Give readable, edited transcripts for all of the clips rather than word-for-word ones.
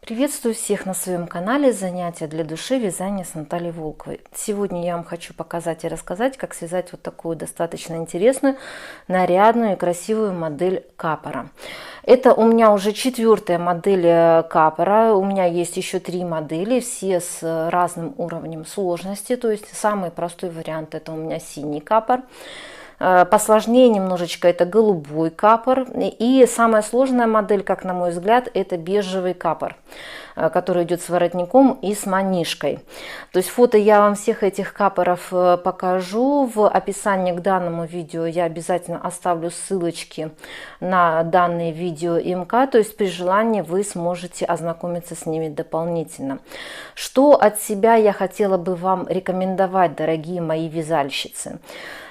Приветствую всех на своем канале «Занятия для души. Вязание с Натальей Волковой». Сегодня я вам хочу показать и рассказать, как связать вот такую достаточно интересную, нарядную и красивую модель капора. Это у меня уже 4-я модель капора. У меня есть еще 3 модели, все с разным уровнем сложности. То есть самый простой вариант — это у меня синий капор. Посложнее немножечко это голубой капор. И самая сложная модель, как на мой взгляд, это бежевый капор, который идет с воротником и с манишкой. То есть фото я вам всех этих капоров покажу. В описании к данному видео я обязательно оставлю ссылочки на данные видео и МК. То есть при желании вы сможете ознакомиться с ними дополнительно. Что от себя я хотела бы вам рекомендовать, дорогие мои вязальщицы?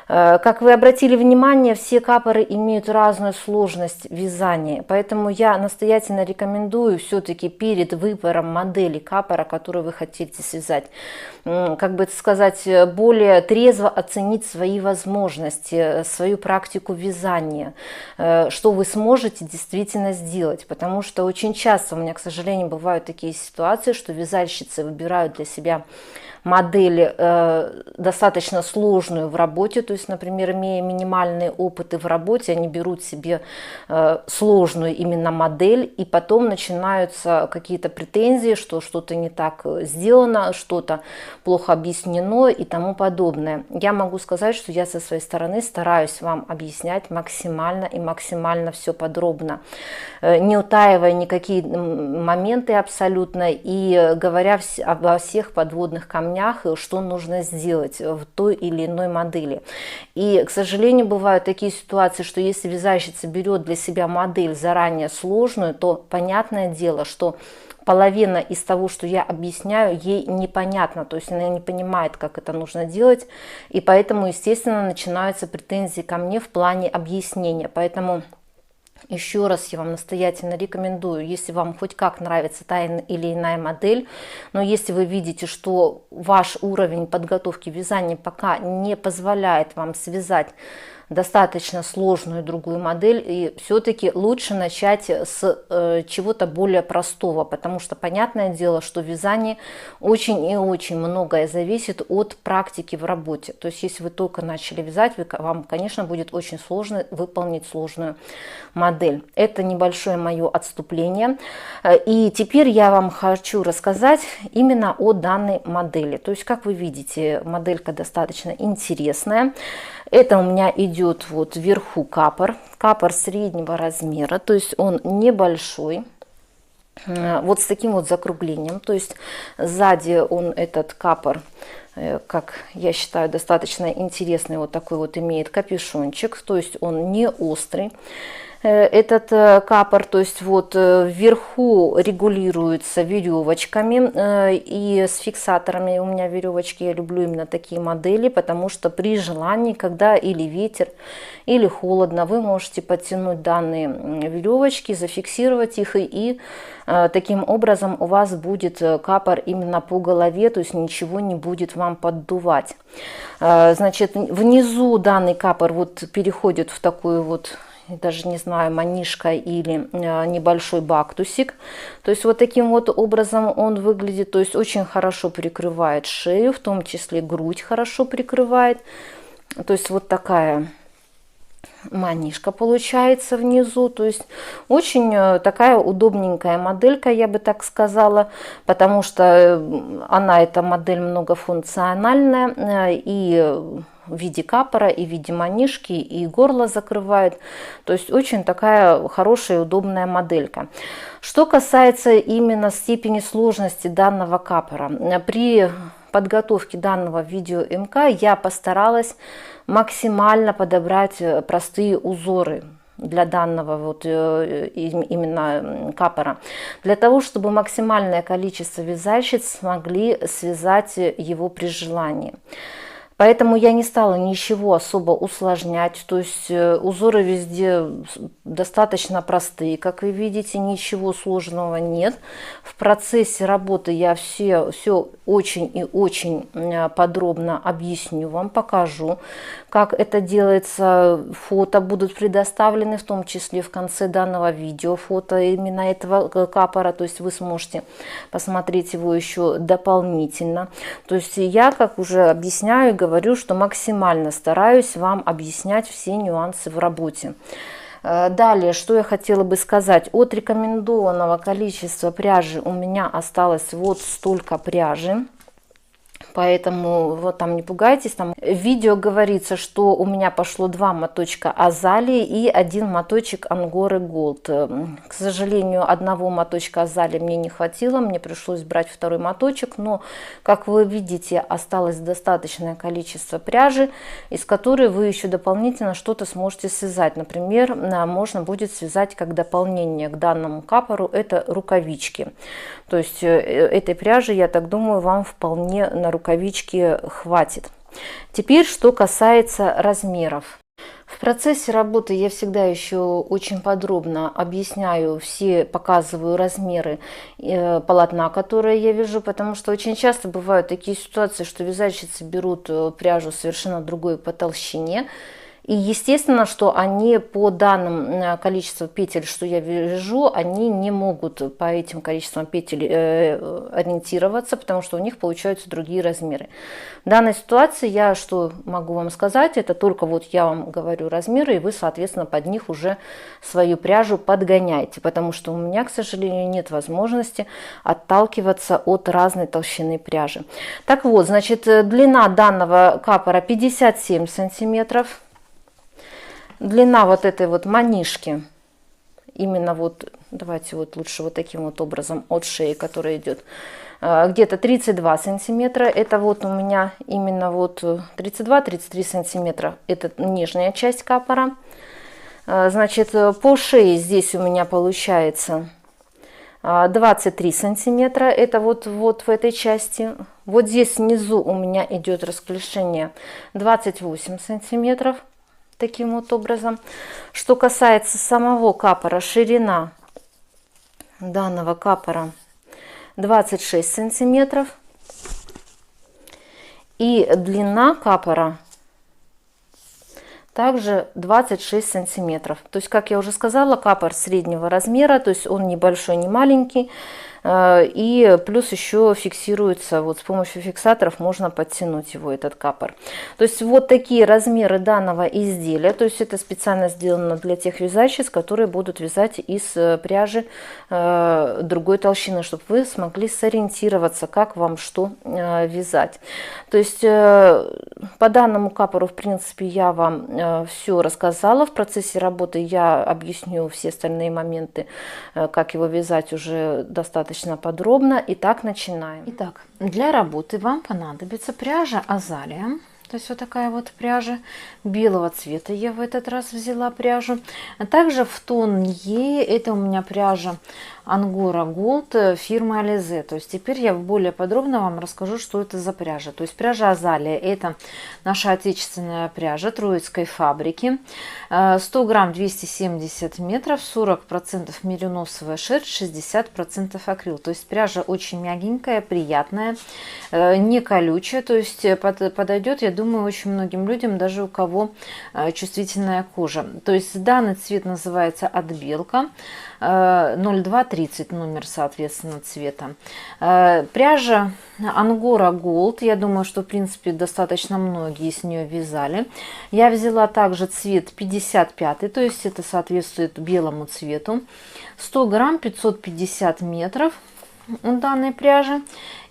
Как вы обратили внимание, все капоры имеют разную сложность вязания, поэтому я настоятельно рекомендую все-таки перед выбором модели капора, которую вы хотите связать, как бы сказать, более трезво оценить свои возможности, свою практику вязания, что вы сможете действительно сделать, потому что очень часто у меня, к сожалению, бывают такие ситуации, что вязальщицы выбирают для себя модель достаточно сложную в работе, то есть, например, имея минимальные опыты в работе, они берут себе сложную именно модель, и потом начинаются какие-то претензии, что что-то не так сделано, что-то плохо объяснено и тому подобное. Я могу сказать, что я со своей стороны стараюсь вам объяснять максимально и максимально все подробно, не утаивая никакие моменты абсолютно и говоря обо всех подводных камнях, что нужно сделать в той или иной модели. И, к сожалению, бывают такие ситуации, что если вязальщица берет для себя модель заранее сложную, то понятное дело, что половина из того, что я объясняю, ей непонятно, то есть она не понимает, как это нужно делать, и поэтому, естественно, начинаются претензии ко мне в плане объяснения. Поэтому еще раз я вам настоятельно рекомендую, если вам хоть как нравится та или иная модель, но если вы видите, что ваш уровень подготовки вязания пока не позволяет вам связать достаточно сложную другую модель, и все-таки лучше начать с чего-то более простого, потому что понятное дело, что в вязании очень и очень многое зависит от практики в работе. То есть если вы только начали вязать, вам, конечно, будет очень сложно выполнить сложную модель. Это небольшое мое отступление. И теперь я вам хочу рассказать именно о данной модели. То есть, как вы видите, моделька достаточно интересная. Это у меня идет вот вверху капор среднего размера, то есть он небольшой, вот с таким вот закруглением, то есть сзади он, этот капор, как я считаю, достаточно интересный, вот такой вот имеет капюшончик, то есть он не острый. Этот капор, то есть вот вверху регулируется веревочками и с фиксаторами. У меня веревочки, я люблю именно такие модели, потому что при желании, когда или ветер, или холодно, вы можете подтянуть данные веревочки, зафиксировать их, и таким образом у вас будет капор именно по голове, то есть ничего не будет вам поддувать. Значит, внизу данный капор вот переходит в такую вот, даже не знаю, манишка или небольшой бактусик. То есть вот таким вот образом он выглядит, то есть очень хорошо прикрывает шею, в том числе грудь хорошо прикрывает. То есть вот такая манишка получается внизу, то есть очень такая удобненькая моделька, я бы так сказала, потому что она, эта модель, многофункциональная, и в виде капора, и в виде манишки, и горло закрывает. То есть очень такая хорошая и удобная моделька. Что касается именно степени сложности данного капора, при подготовке данного видео МК я постаралась максимально подобрать простые узоры для данного вот именно капора, для того, чтобы максимальное количество вязальщиц смогли связать его при желании. Поэтому я не стала ничего особо усложнять, то есть узоры везде достаточно простые, как вы видите, ничего сложного нет. В процессе работы я все очень и очень подробно объясню вам, покажу, как это делается. Фото будут предоставлены, в том числе в конце данного видео, фото именно этого капора, то есть вы сможете посмотреть его еще дополнительно. То есть я, как уже объясняю, говорю, что максимально стараюсь вам объяснять все нюансы в работе. Далее, что я хотела бы сказать. От рекомендованного количества пряжи у меня осталось вот столько пряжи. Поэтому вот там не пугайтесь, там в видео говорится, что у меня пошло 2 моточка азалии и 1 моточек ангоры голд. К сожалению, одного моточка азалии мне не хватило, мне пришлось брать второй моточек, но, как вы видите, осталось достаточное количество пряжи, из которой вы еще дополнительно что-то сможете связать. Например, можно будет связать как дополнение к данному капору, это рукавички. То есть этой пряжи, я так думаю, вам вполне на рукавички хватит. Теперь, что касается размеров. В процессе работы я всегда еще очень подробно объясняю все, показываю размеры полотна, которые я вяжу, потому что очень часто бывают такие ситуации, что вязальщицы берут пряжу совершенно другой по толщине. И естественно, что они по данным количеству петель, что я вяжу, они не могут по этим количествам петель ориентироваться, потому что у них получаются другие размеры. В данной ситуации я что могу вам сказать, это только вот я вам говорю размеры, и вы, соответственно, под них уже свою пряжу подгоняете, потому что у меня, к сожалению, нет возможности отталкиваться от разной толщины пряжи. Так вот, значит, длина данного капора 57 сантиметров. Длина вот этой вот манишки, именно вот, давайте вот лучше вот таким вот образом от шеи, которая идет, где-то 32 сантиметра. Это вот у меня именно вот 32-33 сантиметра. Это нижняя часть капора. Значит, по шее здесь у меня получается 23 сантиметра. Это вот в этой части. Вот здесь внизу у меня идет расклешение 28 сантиметров. Таким вот образом. Что касается самого капора, ширина данного капора 26 сантиметров. И длина капора также 26 сантиметров. То есть, как я уже сказала, капор среднего размера, то есть он не большой, не маленький. И плюс еще фиксируется, вот с помощью фиксаторов можно подтянуть его, этот капор. То есть вот такие размеры данного изделия. То есть это специально сделано для тех вязальщиц, которые будут вязать из пряжи другой толщины, чтобы вы смогли сориентироваться, как вам что вязать. То есть по данному капору, в принципе, я вам все рассказала. В процессе работы я объясню все остальные моменты, как его вязать уже достаточно подробно. Итак, начинаем. Итак, для работы вам понадобится пряжа азалия. То есть вот такая вот пряжа белого цвета. Я в этот раз взяла пряжу. А также в тон ей, это у меня пряжа Ангора Голд фирмы Ализе. То есть теперь я более подробно вам расскажу, что это за пряжа. То есть пряжа азалия — это наша отечественная пряжа троицкой фабрики. 100 грамм 270 метров, 40% мериносовая шерсть, 60% акрил. То есть пряжа очень мягенькая, приятная, не колючая. То есть подойдет, я думаю, очень многим людям, даже у кого чувствительная кожа. То есть данный цвет называется отбелка. 0230 номер, соответственно, цвета. Пряжа Ангора Голд. Я думаю, что, в принципе, достаточно многие с нее вязали. Я взяла также цвет 55, то есть это соответствует белому цвету. 100 грамм 550 метров у данной пряжи.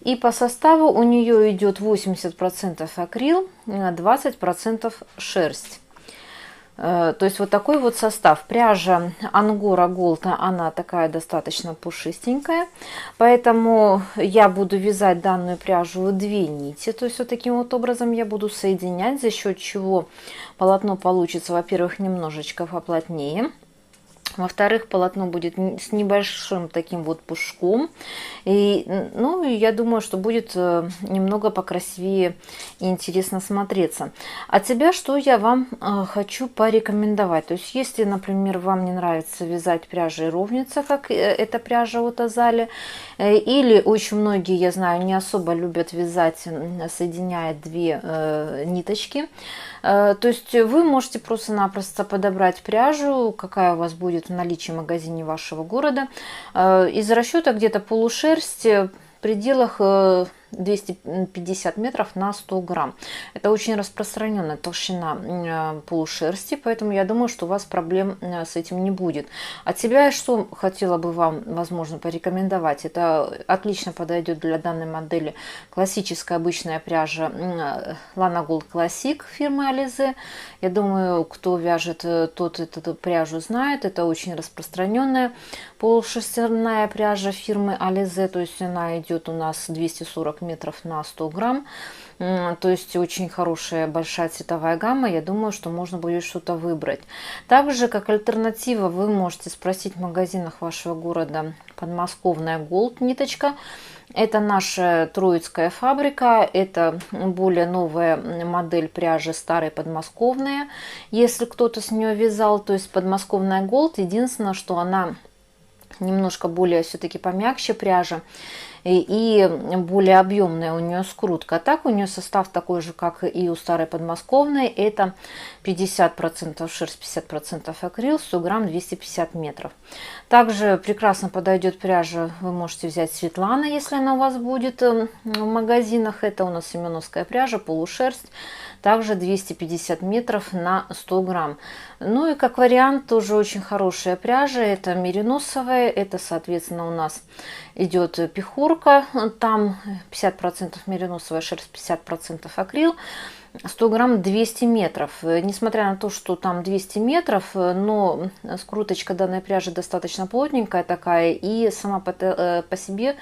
И по составу у нее идет 80% акрил, 20% шерсть. То есть вот такой вот состав. Пряжа Ангора Голд, она такая достаточно пушистенькая, поэтому я буду вязать данную пряжу в 2 нити. То есть вот таким вот образом я буду соединять, за счет чего полотно получится, во-первых, немножечко поплотнее, Во-вторых, полотно будет с небольшим таким вот пушком. И, ну, я думаю, что будет немного покрасивее и интересно смотреться. От себя что я вам хочу порекомендовать. То есть, если, например, вам не нравится вязать пряжей ровница, как эта пряжа от Азали, или очень многие, я знаю, не особо любят вязать, соединяя две ниточки, то есть вы можете просто-напросто подобрать пряжу, какая у вас будет в наличии в магазине вашего города. Из расчета где-то полушерсть в пределах 250 метров на 100 грамм. Это очень распространенная толщина полушерсти, поэтому я думаю, что у вас проблем с этим не будет. От себя я что хотела бы вам, возможно, порекомендовать. Это отлично подойдет для данной модели классическая обычная пряжа Lana Gold Classic фирмы Alize. Я думаю, кто вяжет, тот эту пряжу знает. Это очень распространенная полушерстяная пряжа фирмы Alize, то есть она идет у нас 240 метров на 100 грамм. То есть очень хорошая большая цветовая гамма. Я думаю, что можно будет что-то выбрать. Также как альтернатива вы можете спросить в магазинах вашего города подмосковная Gold ниточка. Это наша троицкая фабрика, это более новая модель пряжи старой подмосковная. Если кто-то с нее вязал, то есть подмосковная Gold, единственное, что она немножко более все-таки помягче пряжа и более объемная у нее скрутка. А так у нее состав такой же, как и у старой подмосковной. Это 50% шерсть, 50% акрил, 100 грамм, 250 метров. Также прекрасно подойдет пряжа, вы можете взять Светлана, если она у вас будет в магазинах. Это у нас семеновская пряжа, полушерсть. Также 250 метров на 100 грамм. Ну и как вариант тоже очень хорошая пряжа. Это мериносовая. Это, соответственно, у нас идет пихурка. Там 50% мериносовая шерсть, 50% акрил. 100 грамм 200 метров. Несмотря на то, что там 200 метров, но скруточка данной пряжи достаточно плотненькая такая, и сама по себе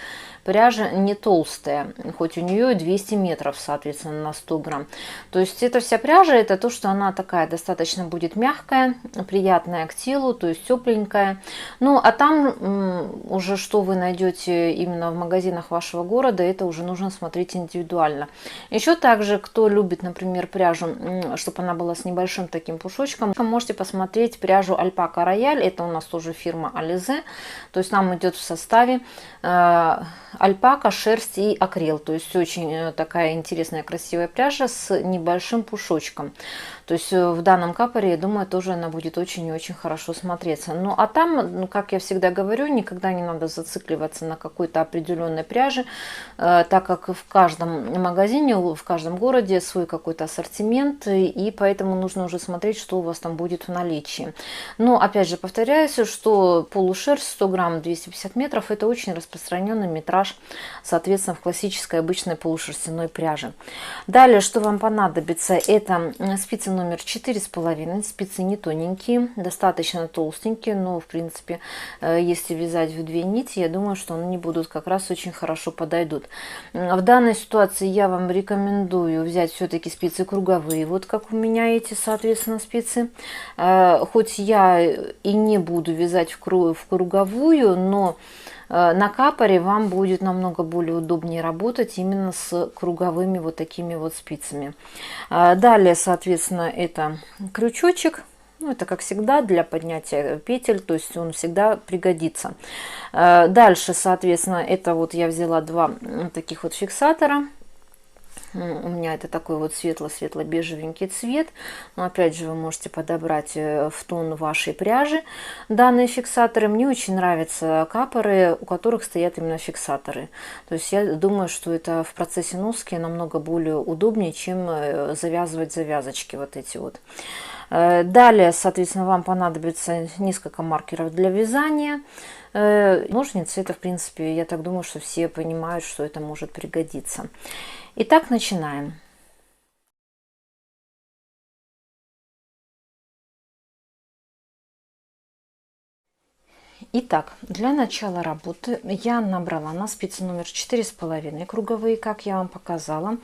пряжа не толстая, хоть у нее 200 метров, соответственно, на 100 грамм. То есть эта вся пряжа, это то, что она такая достаточно будет мягкая, приятная к телу, то есть тепленькая. Ну, а там уже что вы найдете именно в магазинах вашего города, это уже нужно смотреть индивидуально. Еще также, кто любит, например, пряжу, чтобы она была с небольшим таким пушочком, можете посмотреть пряжу Альпака Рояль. Это у нас тоже фирма Alize. То есть нам идет в составе альпака, шерсть и акрил. То есть очень такая интересная, красивая пряжа с небольшим пушочком. То есть в данном капоре, я думаю, тоже она будет очень и очень хорошо смотреться. Ну а там, ну, как я всегда говорю, никогда не надо зацикливаться на какой-то определенной пряже, так как в каждом магазине, в каждом городе свой какой-то ассортимент, и поэтому нужно уже смотреть, что у вас там будет в наличии. Но опять же повторяюсь, что полушерсть 100 грамм 250 метров это очень распространенный метраж, соответственно, в классической обычной полушерстяной пряже. Далее, что вам понадобится, это спицы номер 4,5, спицы не тоненькие, достаточно толстенькие, но в принципе, если вязать в две нити, я думаю, что они будут как раз очень хорошо подойдут. В данной ситуации я вам рекомендую взять все-таки спицы круговые, вот как у меня эти, соответственно, спицы. Хоть я и не буду вязать в круговую, но на капоре вам будет намного более удобнее работать именно с круговыми вот такими вот спицами. Далее, соответственно, это крючочек. Ну, это, как всегда, для поднятия петель, то есть он всегда пригодится. Дальше, соответственно, это вот я взяла два таких вот фиксатора. У меня это такой вот светло-светло-бежевенький цвет. Но опять же, вы можете подобрать в тон вашей пряжи данные фиксаторы. Мне очень нравятся капоры, у которых стоят именно фиксаторы. То есть я думаю, что это в процессе носки намного более удобнее, чем завязывать завязочки вот эти вот. Далее, соответственно, вам понадобится несколько маркеров для вязания. Ножницы, это, в принципе, я так думаю, что все понимают, что это может пригодиться. Итак, начинаем. Итак, для начала работы я набрала на спицы номер 4,5 круговые, как я вам показала,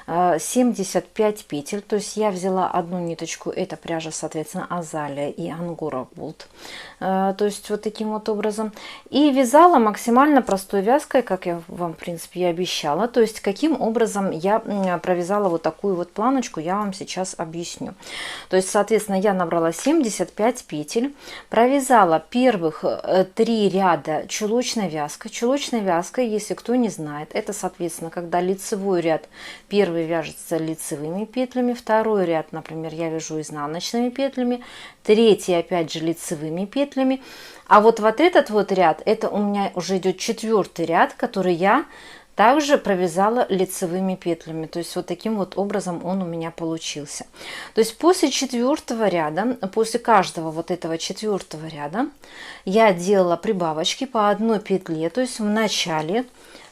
75 петель. То есть я взяла одну ниточку, это пряжа, соответственно, Азалия и Ангора Болт. То есть вот таким вот образом. И вязала максимально простой вязкой, как я вам, в принципе, и обещала. То есть каким образом я провязала вот такую вот планочку, я вам сейчас объясню. То есть, соответственно, я набрала 75 петель, провязала первых 3 ряда чулочной вязкой. Чулочной вязкой, если кто не знает, это, соответственно, когда лицевой ряд первый вяжется лицевыми петлями, второй ряд, например, я вяжу изнаночными петлями, третий опять же лицевыми петлями. А вот этот вот ряд, это у меня уже идет 4-й ряд, который я также провязала лицевыми петлями. То есть вот таким вот образом он у меня получился. То есть после 4-го ряда, после каждого вот этого 4-го ряда я делала прибавочки по одной петле, то есть в начале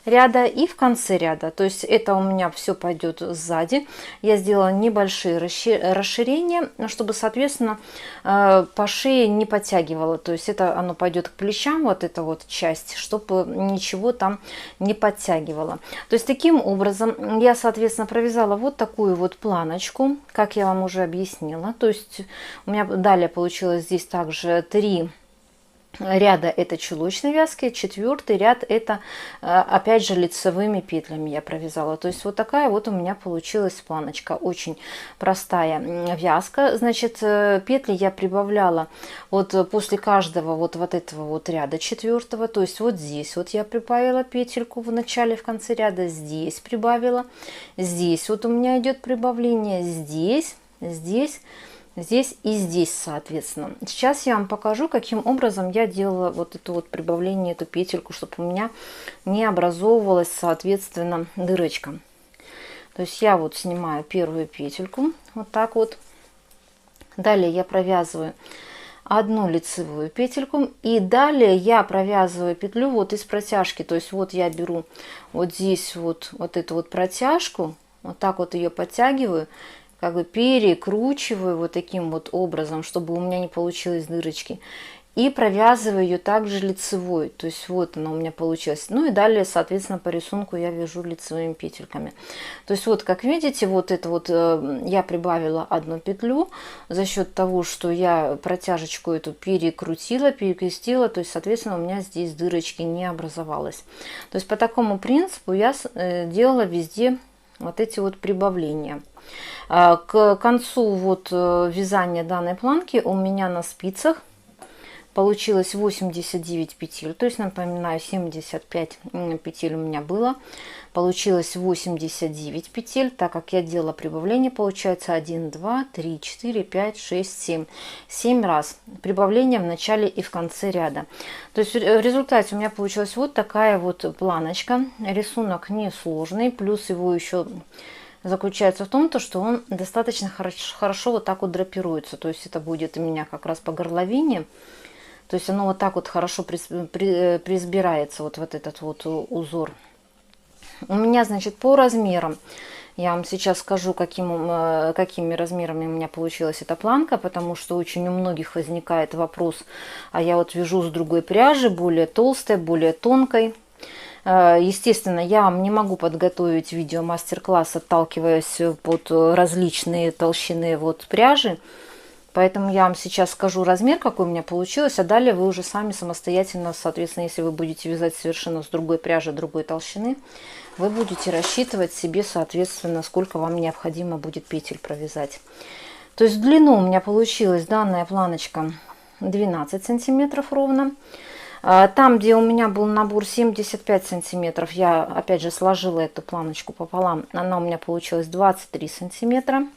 ряда и в конце ряда. То есть это у меня все пойдет сзади. Я сделала небольшие расширения, чтобы, соответственно, по шее не подтягивала. То есть это оно пойдет к плечам, вот эта вот часть, чтобы ничего там не подтягивало. То есть таким образом я, соответственно, провязала вот такую вот планочку, как я вам уже объяснила. То есть у меня далее получилось здесь также 3 ряда это чулочной вязки, 4-й ряд это опять же лицевыми петлями я провязала. То есть вот такая вот у меня получилась планочка, очень простая вязка. Значит, петли я прибавляла вот после каждого вот этого вот ряда 4-го. То есть вот здесь вот я прибавила петельку в начале, в конце ряда, здесь прибавила, здесь вот у меня идет прибавление, здесь и здесь, соответственно. Сейчас я вам покажу, каким образом я делала вот это вот прибавление, эту петельку, чтобы у меня не образовывалась, соответственно, дырочка. То есть я вот снимаю первую петельку, вот так вот. Далее я провязываю одну лицевую петельку, и далее я провязываю петлю вот из протяжки. То есть вот я беру вот здесь вот эту вот протяжку, вот так вот ее подтягиваю, как бы перекручиваю вот таким вот образом, чтобы у меня не получилось дырочки. И провязываю ее также лицевой. То есть вот она у меня получилась. Ну и далее, соответственно, по рисунку я вяжу лицевыми петельками. То есть вот, как видите, вот это вот я прибавила одну петлю за счет того, что я протяжечку эту перекрутила, перекрестила. То есть, соответственно, у меня здесь дырочки не образовалось. То есть по такому принципу я делала везде вот эти вот прибавления. К концу вот вязания данной планки у меня на спицах получилось 89 петель. То есть, напоминаю, 75 петель у меня было. Получилось 89 петель, так как я делала прибавление, получается 1, 2, 3, 4, 5, 6, 7. 7 раз прибавление в начале и в конце ряда. То есть в результате у меня получилась вот такая вот планочка. Рисунок несложный, плюс его еще заключается в том, что он достаточно хорошо вот так вот драпируется. То есть это будет у меня как раз по горловине. То есть оно вот так вот хорошо присбирается, вот этот вот узор. У меня, значит, по размерам, я вам сейчас скажу, какими размерами у меня получилась эта планка, потому что очень у многих возникает вопрос, а я вот вяжу с другой пряжи, более толстой, более тонкой. Естественно, я вам не могу подготовить видео мастер-класс, отталкиваясь под различные толщины вот пряжи. Поэтому я вам сейчас скажу размер, какой у меня получилось, а далее вы уже сами самостоятельно, соответственно, если вы будете вязать совершенно с другой пряжи, другой толщины, вы будете рассчитывать себе, соответственно, сколько вам необходимо будет петель провязать. То есть в длину у меня получилась данная планочка 12 сантиметров ровно. Там, где у меня был набор 75 сантиметров, я опять же сложила эту планочку пополам. Она у меня получилась 23 сантиметра.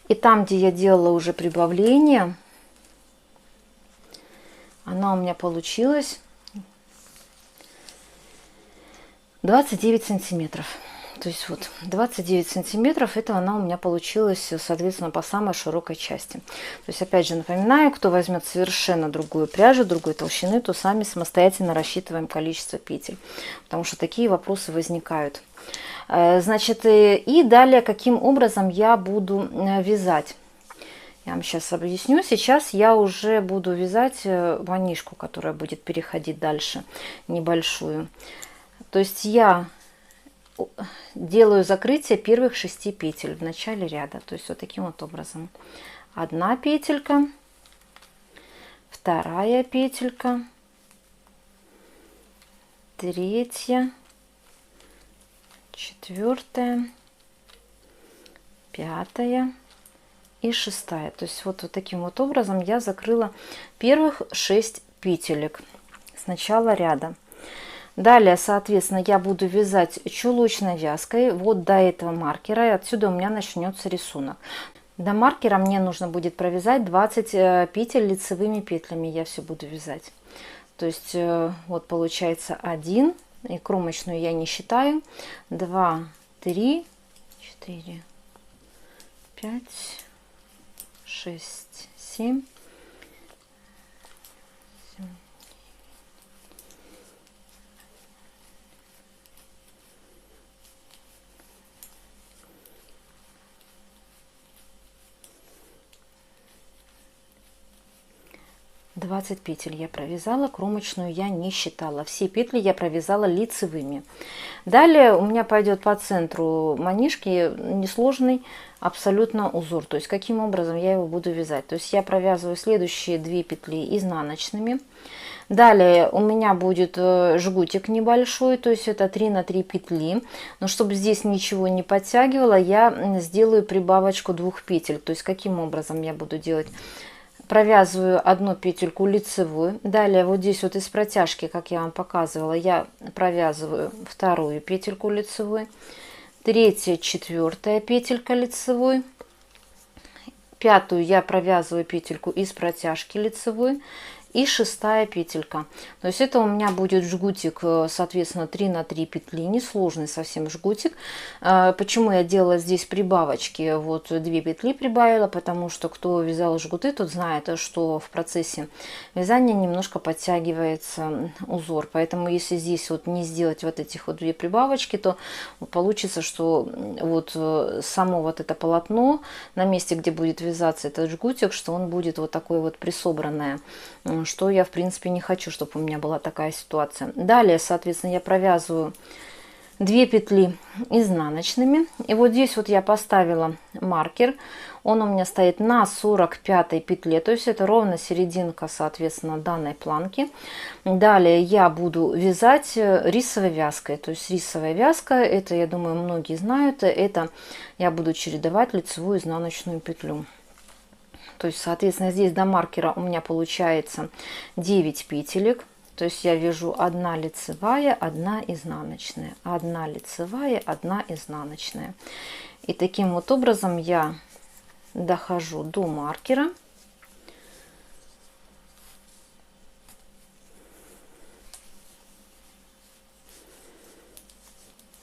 И там, где я делала уже прибавление, она у меня получилась 29 сантиметров. То есть вот 29 сантиметров, это она у меня получилась, соответственно, по самой широкой части. То есть, опять же, напоминаю, кто возьмет совершенно другую пряжу, другой толщины, то сами самостоятельно рассчитываем количество петель. Потому что такие вопросы возникают. Значит, и далее, каким образом я буду вязать. Я вам сейчас объясню. Сейчас я уже буду вязать манишку, которая будет переходить дальше, небольшую. То есть я делаю закрытие первых 6 петель в начале ряда. То есть вот таким вот образом. Одна петелька, вторая петелька, третья, четвертая, пятая и шестая. То есть вот таким вот образом я закрыла первых 6 петелек с начала ряда. Далее, соответственно, я буду вязать чулочной вязкой вот до этого маркера, и отсюда у меня начнется рисунок. До маркера мне нужно будет провязать 20 петель лицевыми петлями, я все буду вязать. То есть вот получается 1, и кромочную я не считаю, 2, 3, 4, 5, 6, 7, 20 петель я провязала, кромочную я не считала. Все петли я провязала лицевыми. Далее у меня пойдет по центру манишки несложный абсолютно узор. То есть каким образом я его буду вязать. То есть я провязываю следующие 2 петли изнаночными. Далее у меня будет жгутик небольшой, то есть это 3 на 3 петли. Но чтобы здесь ничего не подтягивало, я сделаю прибавочку 2 петель. То есть каким образом я буду делать? Провязываю одну петельку лицевую. Далее вот здесь вот из протяжки, как я вам показывала, я провязываю вторую петельку лицевой. Третья, четвертая петелька лицевой. Пятую я провязываю петельку из протяжки лицевой. И шестая петелька. То есть это у меня будет жгутик, соответственно, 3 на 3 петли, несложный совсем жгутик. Почему я делала здесь прибавочки? Вот 2 петли прибавила, потому что кто вязал жгуты, тот знает, что в процессе вязания немножко подтягивается узор. Поэтому если здесь вот не сделать вот этих вот 2 прибавочки, то получится, что вот само вот это полотно на месте, где будет вязаться этот жгутик, что он будет вот такое вот присобранное, что я в принципе не хочу, чтобы у меня была такая ситуация. Далее, соответственно, я провязываю 2 петли изнаночными, и вот здесь вот я поставила маркер, он у меня стоит на 45 петле, то есть это ровно серединка, соответственно, данной планки. Далее я буду вязать рисовой вязкой, то есть рисовая вязка, это, я думаю, многие знают, это я буду чередовать лицевую и изнаночную петлю. То есть, соответственно, здесь до маркера у меня получается 9 петелек. То есть я вяжу 1 лицевая, 1 изнаночная, 1 лицевая, 1 изнаночная. И таким вот образом я дохожу до маркера.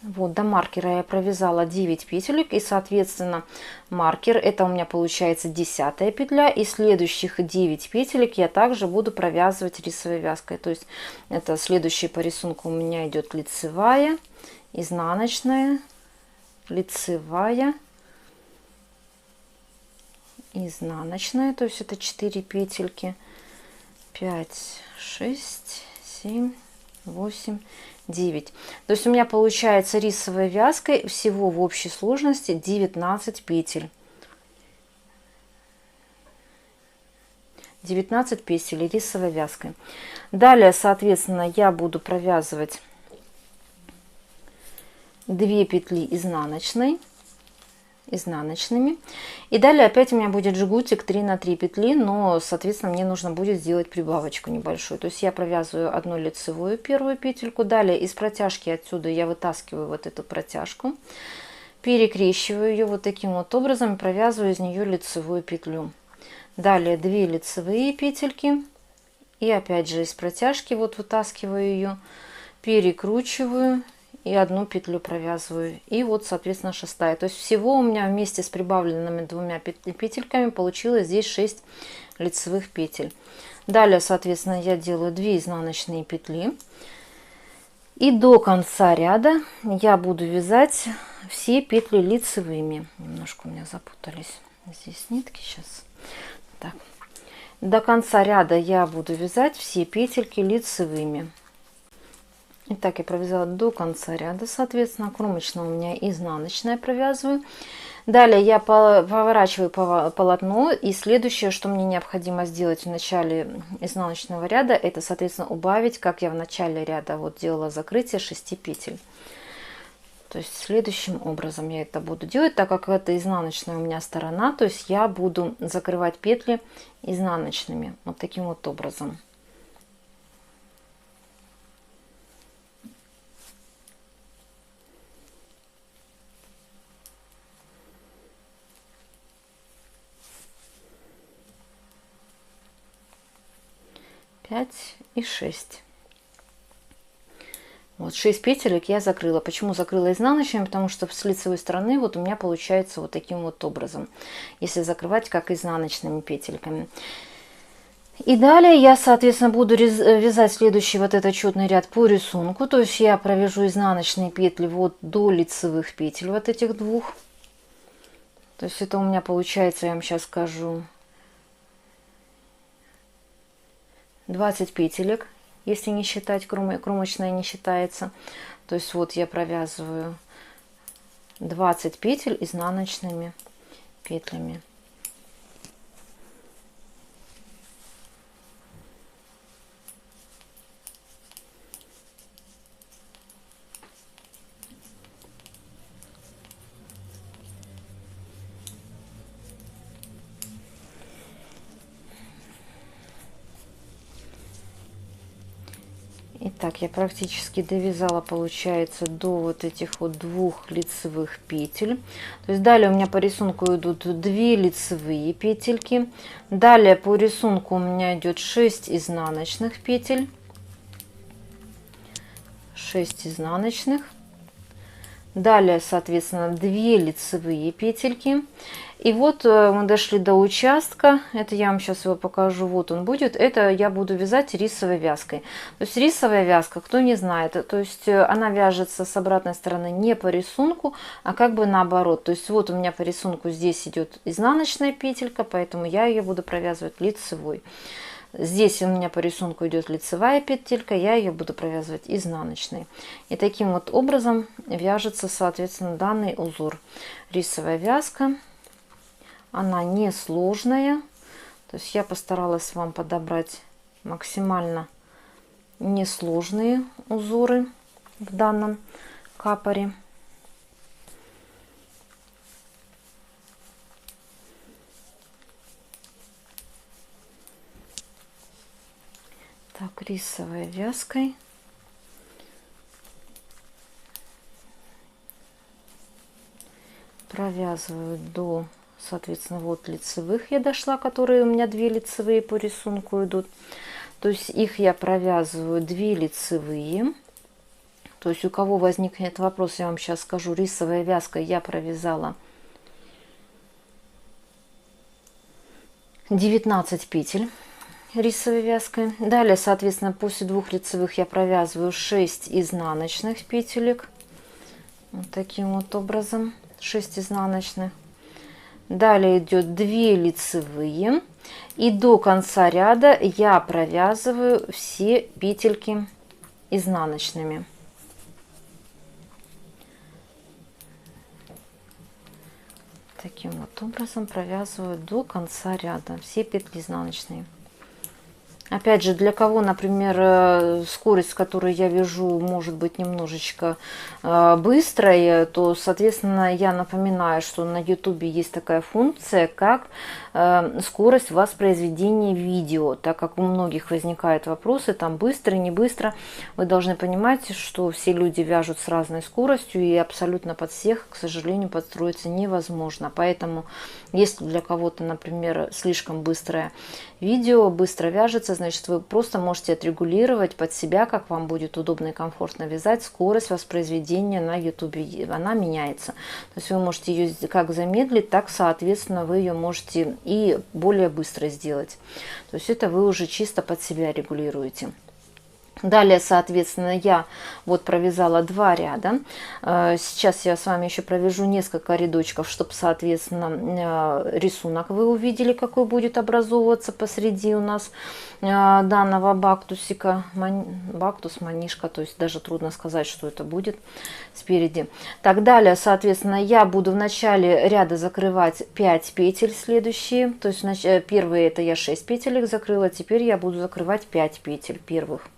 Вот до маркера я провязала 9 петелек, и соответственно маркер это у меня получается 10 петля, и следующих 9 петелек я также буду провязывать рисовой вязкой. То есть это следующий по рисунку у меня идет лицевая, изнаночная, лицевая, изнаночная, то есть это 4 петельки, 5, 6, 7, 8, 9. То есть у меня получается рисовой вязкой всего в общей сложности 19 петель. 19 петель рисовой вязкой. Далее, соответственно, я буду провязывать 2 петли изнаночными. И далее опять у меня будет жгутик 3 на 3 петли, но, соответственно, мне нужно будет сделать прибавочку небольшую. То есть я провязываю 1 лицевую первую петельку, далее из протяжки отсюда я вытаскиваю вот эту протяжку, перекрещиваю ее вот таким вот образом и провязываю из нее лицевую петлю. Далее 2 лицевые петельки и опять же из протяжки вот вытаскиваю ее, перекручиваю и 1 петлю провязываю, и вот соответственно шестая. То есть всего у меня вместе с прибавленными 2 петельками получилось здесь 6 лицевых петель. Далее, соответственно, я делаю 2 изнаночные петли, и до конца ряда я буду вязать все петли лицевыми. Немножко у меня запутались здесь нитки, сейчас Так. До конца ряда я буду вязать все петельки лицевыми. Итак, я провязала до конца ряда, соответственно, кромочная у меня изнаночная провязываю. Далее я поворачиваю полотно, и следующее, что мне необходимо сделать в начале изнаночного ряда, это, соответственно, убавить, как я в начале ряда вот делала закрытие 6 петель. То есть следующим образом я это буду делать, так как это изнаночная у меня сторона, то есть я буду закрывать петли изнаночными, вот таким вот образом. Пять и 6. Вот 6 петелек я закрыла. Почему закрыла изнаночными? Потому что с лицевой стороны вот у меня получается вот таким вот образом, если закрывать как изнаночными петельками. И далее я, соответственно, буду вязать следующий вот этот четный ряд по рисунку. То есть я провяжу изнаночные петли вот до лицевых петель вот этих двух. То есть это у меня получается, я вам сейчас скажу, 20 петелек. Если не считать, кромочная не считается. То есть вот я провязываю 20 петель изнаночными петлями. Итак, я практически довязала, получается, до вот этих вот двух лицевых петель. То есть далее у меня по рисунку идут 2 лицевые петельки. Далее по рисунку у меня идет 6 изнаночных петель. 6 изнаночных. Далее, соответственно, 2 лицевые петельки. И вот мы дошли до участка. Это я вам сейчас его покажу. Вот он будет. Это я буду вязать рисовой вязкой. То есть рисовая вязка, кто не знает, то есть она вяжется с обратной стороны не по рисунку, а как бы наоборот. То есть вот у меня по рисунку здесь идет изнаночная петелька, поэтому я ее буду провязывать лицевой. Здесь у меня по рисунку идет лицевая петелька, я ее буду провязывать изнаночной. И таким вот образом вяжется, соответственно, данный узор. Рисовая вязка, она не сложная, то есть я постаралась вам подобрать максимально несложные узоры в данном капоре. Так, рисовой вязкой провязываю до, соответственно, вот лицевых я дошла, которые у меня 2 лицевые по рисунку идут. То есть их я провязываю 2 лицевые. То есть у кого возникнет вопрос, я вам сейчас скажу, рисовая вязка я провязала 19 петель рисовой вязкой. Далее, соответственно, после 2 лицевых я провязываю 6 изнаночных петелек. Вот таким вот образом. 6 изнаночных. Далее идет 2 лицевые. И до конца ряда я провязываю все петельки изнаночными. Таким вот образом провязываю до конца ряда все петли изнаночные. Опять же, для кого, например, скорость, с которой я вяжу, может быть немножечко быстрая, то, соответственно, я напоминаю, что на YouTube есть такая функция, как скорость воспроизведения видео. Так как у многих возникают вопросы, там быстро, не быстро, вы должны понимать, что все люди вяжут с разной скоростью, и абсолютно под всех, к сожалению, подстроиться невозможно. Поэтому, если для кого-то, например, слишком быстрое видео, быстро вяжется, значит, вы просто можете отрегулировать под себя, как вам будет удобно и комфортно вязать, скорость воспроизведения на YouTube. Она меняется. То есть вы можете ее как замедлить, так, соответственно, вы ее можете и более быстро сделать. То есть это вы уже чисто под себя регулируете. Далее, соответственно, я вот провязала 2 ряда. Сейчас я с вами еще провяжу несколько рядочков, чтобы, соответственно, рисунок вы увидели, какой будет образовываться посреди у нас данного бактусика. Бактус, манишка, то есть даже трудно сказать, что это будет спереди. Так, далее, соответственно, я буду в начале ряда закрывать 5 петель следующие. То есть первые это я 6 петелек закрыла, теперь я буду закрывать 5 петель первых.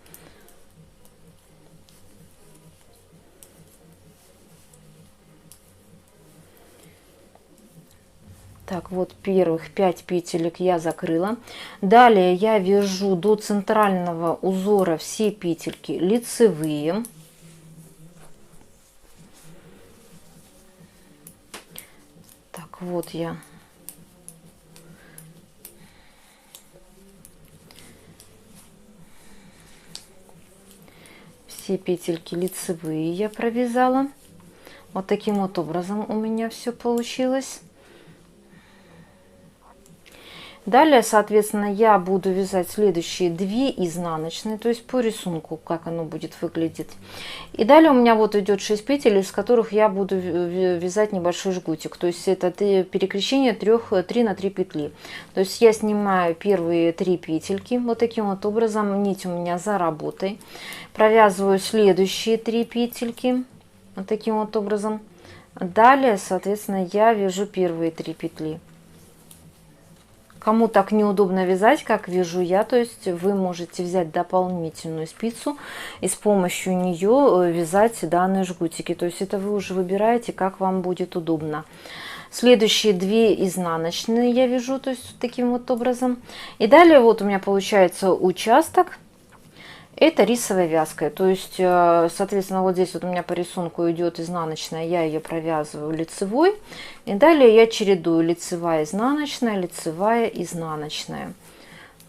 Так, вот первых 5 петелек я закрыла. Далее я вяжу до центрального узора все петельки лицевые. Так, вот я все петельки лицевые я провязала. Вот таким вот образом у меня все получилось. Далее, соответственно, я буду вязать следующие 2 изнаночные, то есть по рисунку, как оно будет выглядеть. И далее у меня вот идет 6 петель, из которых я буду вязать небольшой жгутик. То есть это перекрещение 3 на 3 петли. То есть я снимаю первые 3 петельки, вот таким вот образом, нить у меня за работой. Провязываю следующие 3 петельки, вот таким вот образом. Далее, соответственно, я вяжу первые 3 петли. Кому так неудобно вязать, как вяжу я, то есть вы можете взять дополнительную спицу и с помощью нее вязать данные жгутики. То есть это вы уже выбираете, как вам будет удобно. Следующие 2 изнаночные я вяжу, то есть таким вот образом. И далее вот у меня получается участок. Это рисовая вязка, то есть, соответственно, вот здесь вот у меня по рисунку идет изнаночная, я ее провязываю лицевой. И далее я чередую лицевая, изнаночная, лицевая, изнаночная.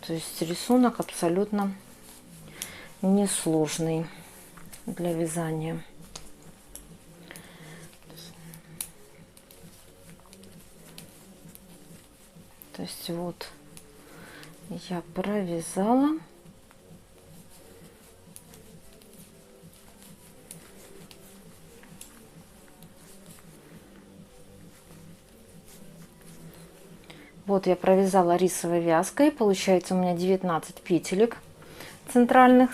То есть рисунок абсолютно несложный для вязания. То есть вот я провязала. Вот я провязала рисовой вязкой, получается у меня 19 петелек центральных.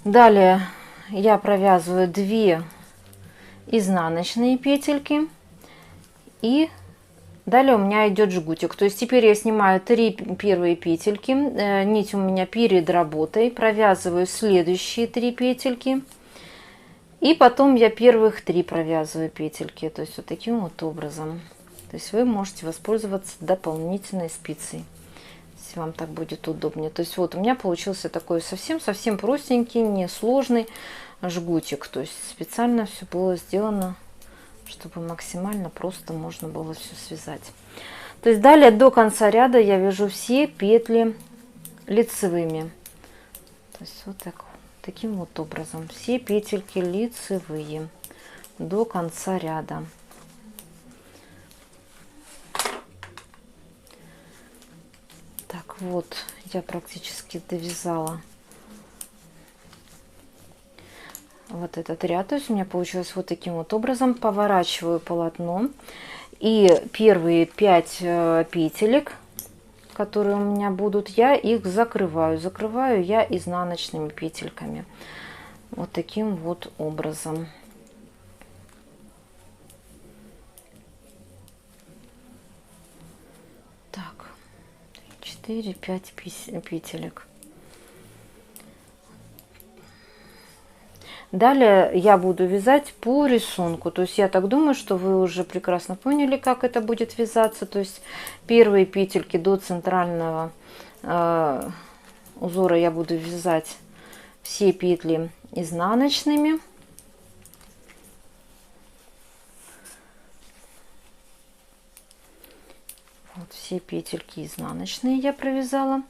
Далее я провязываю 2 изнаночные петельки и далее у меня идет жгутик. То есть теперь я снимаю 3 первые петельки, нить у меня перед работой, провязываю следующие 3 петельки и потом я первых 3 провязываю петельки, то есть вот таким вот образом. То есть вы можете воспользоваться дополнительной спицей, если вам так будет удобнее. То есть вот у меня получился такой совсем простенький, несложный жгутик. То есть специально все было сделано, чтобы максимально просто можно было все связать. То есть далее до конца ряда я вяжу все петли лицевыми. То есть вот таким вот образом. Все петельки лицевые до конца ряда. Так, вот я практически довязала вот этот ряд. То есть у меня получилось вот таким вот образом. Поворачиваю полотно. И первые 5 петелек, которые у меня будут, я их закрываю. Закрываю я изнаночными петельками. Вот таким вот образом. 4-5 петелек. Далее я буду вязать по рисунку. То есть я так думаю, что вы уже прекрасно поняли, как это будет вязаться. То есть первые петельки до центрального узора я буду вязать все петли изнаночными. Вот все петельки изнаночные я провязала.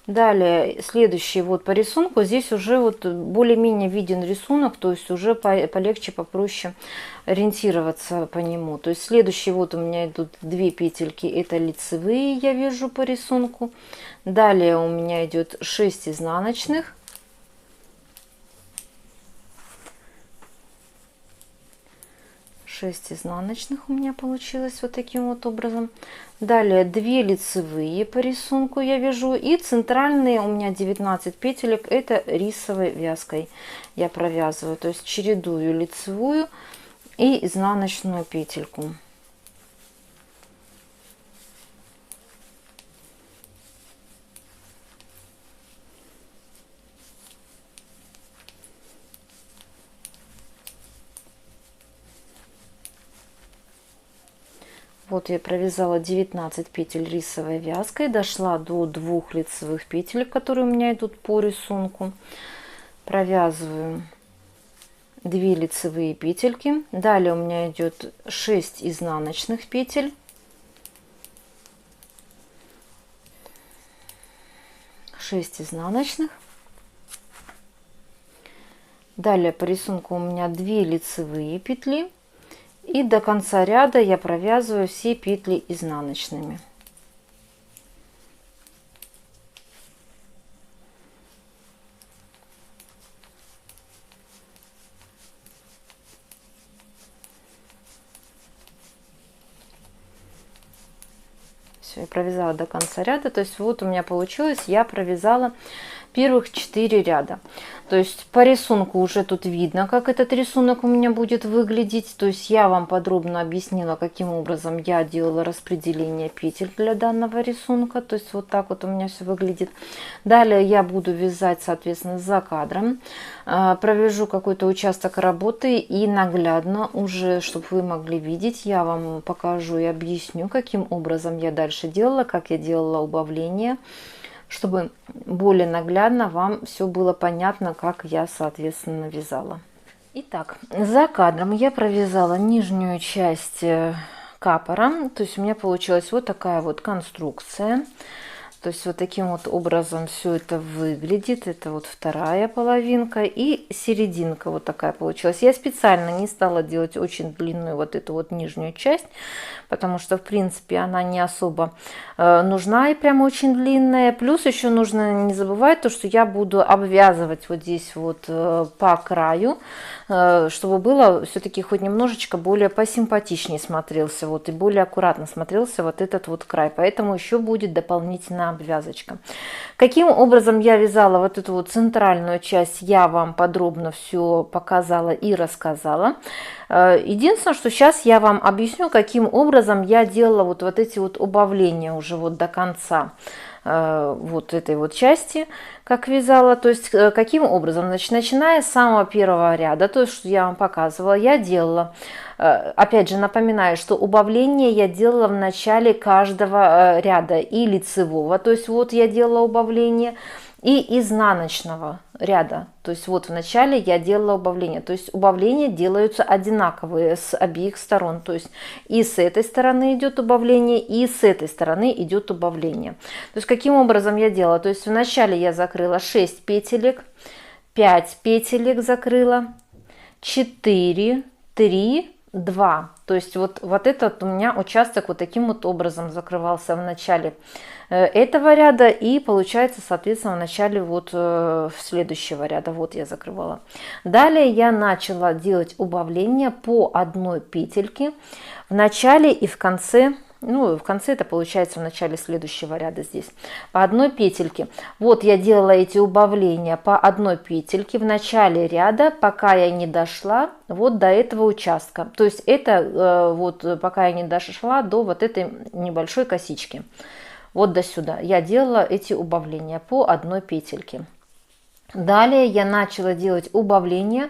Далее следующий вот по рисунку, здесь уже вот более-менее виден рисунок, то есть уже полегче, попроще ориентироваться по нему. То есть следующий вот у меня идут 2 петельки, это лицевые, я вяжу по рисунку. Далее у меня идет 6 изнаночных. 6 изнаночных у меня получилось вот таким вот образом. Далее 2 лицевые по рисунку я вяжу, и центральные у меня 19 петелек, это рисовой вязкой я провязываю, то есть чередую лицевую и изнаночную петельку. Вот я провязала 19 петель рисовой вязкой, дошла до 2 лицевых петель, которые у меня идут по рисунку. Провязываю 2 лицевые петельки. Далее у меня идет 6 изнаночных петель. 6 изнаночных. Далее по рисунку у меня 2 лицевые петли. И до конца ряда я провязываю все петли изнаночными. Все, я провязала до конца ряда. То есть вот у меня получилось, я провязала первых 4 ряда. То есть по рисунку уже тут видно, как этот рисунок у меня будет выглядеть. То есть я вам подробно объяснила, каким образом я делала распределение петель для данного рисунка. То есть вот так вот у меня все выглядит. Далее я буду вязать, соответственно, за кадром. Провяжу какой-то участок работы и наглядно уже, чтобы вы могли видеть, я вам покажу и объясню, каким образом я дальше делала, как я делала убавление, чтобы более наглядно вам все было понятно, как я, соответственно, вязала. Итак, за кадром я провязала нижнюю часть капора, то есть у меня получилась вот такая вот конструкция. То есть вот таким вот образом все это выглядит. Это вот вторая половинка и серединка вот такая получилась. Я специально не стала делать очень длинную вот эту вот нижнюю часть, потому что в принципе она не особо нужна и прям очень длинная. Плюс еще нужно не забывать то, что я буду обвязывать вот здесь вот по краю, чтобы было все-таки хоть немножечко более посимпатичнее смотрелся вот и более аккуратно смотрелся вот этот вот край. Поэтому еще будет дополнительно обвязочка. Каким образом я вязала вот эту вот центральную часть, я вам подробно все показала и рассказала. Единственное, что сейчас я вам объясню, каким образом я делала вот эти вот убавления уже вот до конца вот этой вот части, как вязала. То есть каким образом, значит, начиная с самого первого ряда, то есть что я вам показывала, я делала, опять же напоминаю, что убавление я делала в начале каждого ряда и лицевого, то есть вот я делала убавление, и изнаночного ряда, то есть вот в начале я делала убавление, то есть убавления делаются одинаковые с обеих сторон, то есть и с этой стороны идет убавление, и с этой стороны идет убавление. То есть каким образом я делала, то есть в начале я закрыла 6 петелек, 5 петелек закрыла, 4, 3, 2, то есть вот этот у меня участок вот таким вот образом закрывался в начале этого ряда и получается, соответственно, в начале вот следующего ряда вот я закрывала. Далее я начала делать убавление по одной петельке в начале и в конце. Ну, в конце это получается в начале следующего ряда здесь. По одной петельке. Вот я делала эти убавления по одной петельке в начале ряда, пока я не дошла вот до этого участка. То есть это вот пока я не дошла до вот этой небольшой косички. Вот до сюда. Я делала эти убавления по одной петельке. Далее я начала делать убавления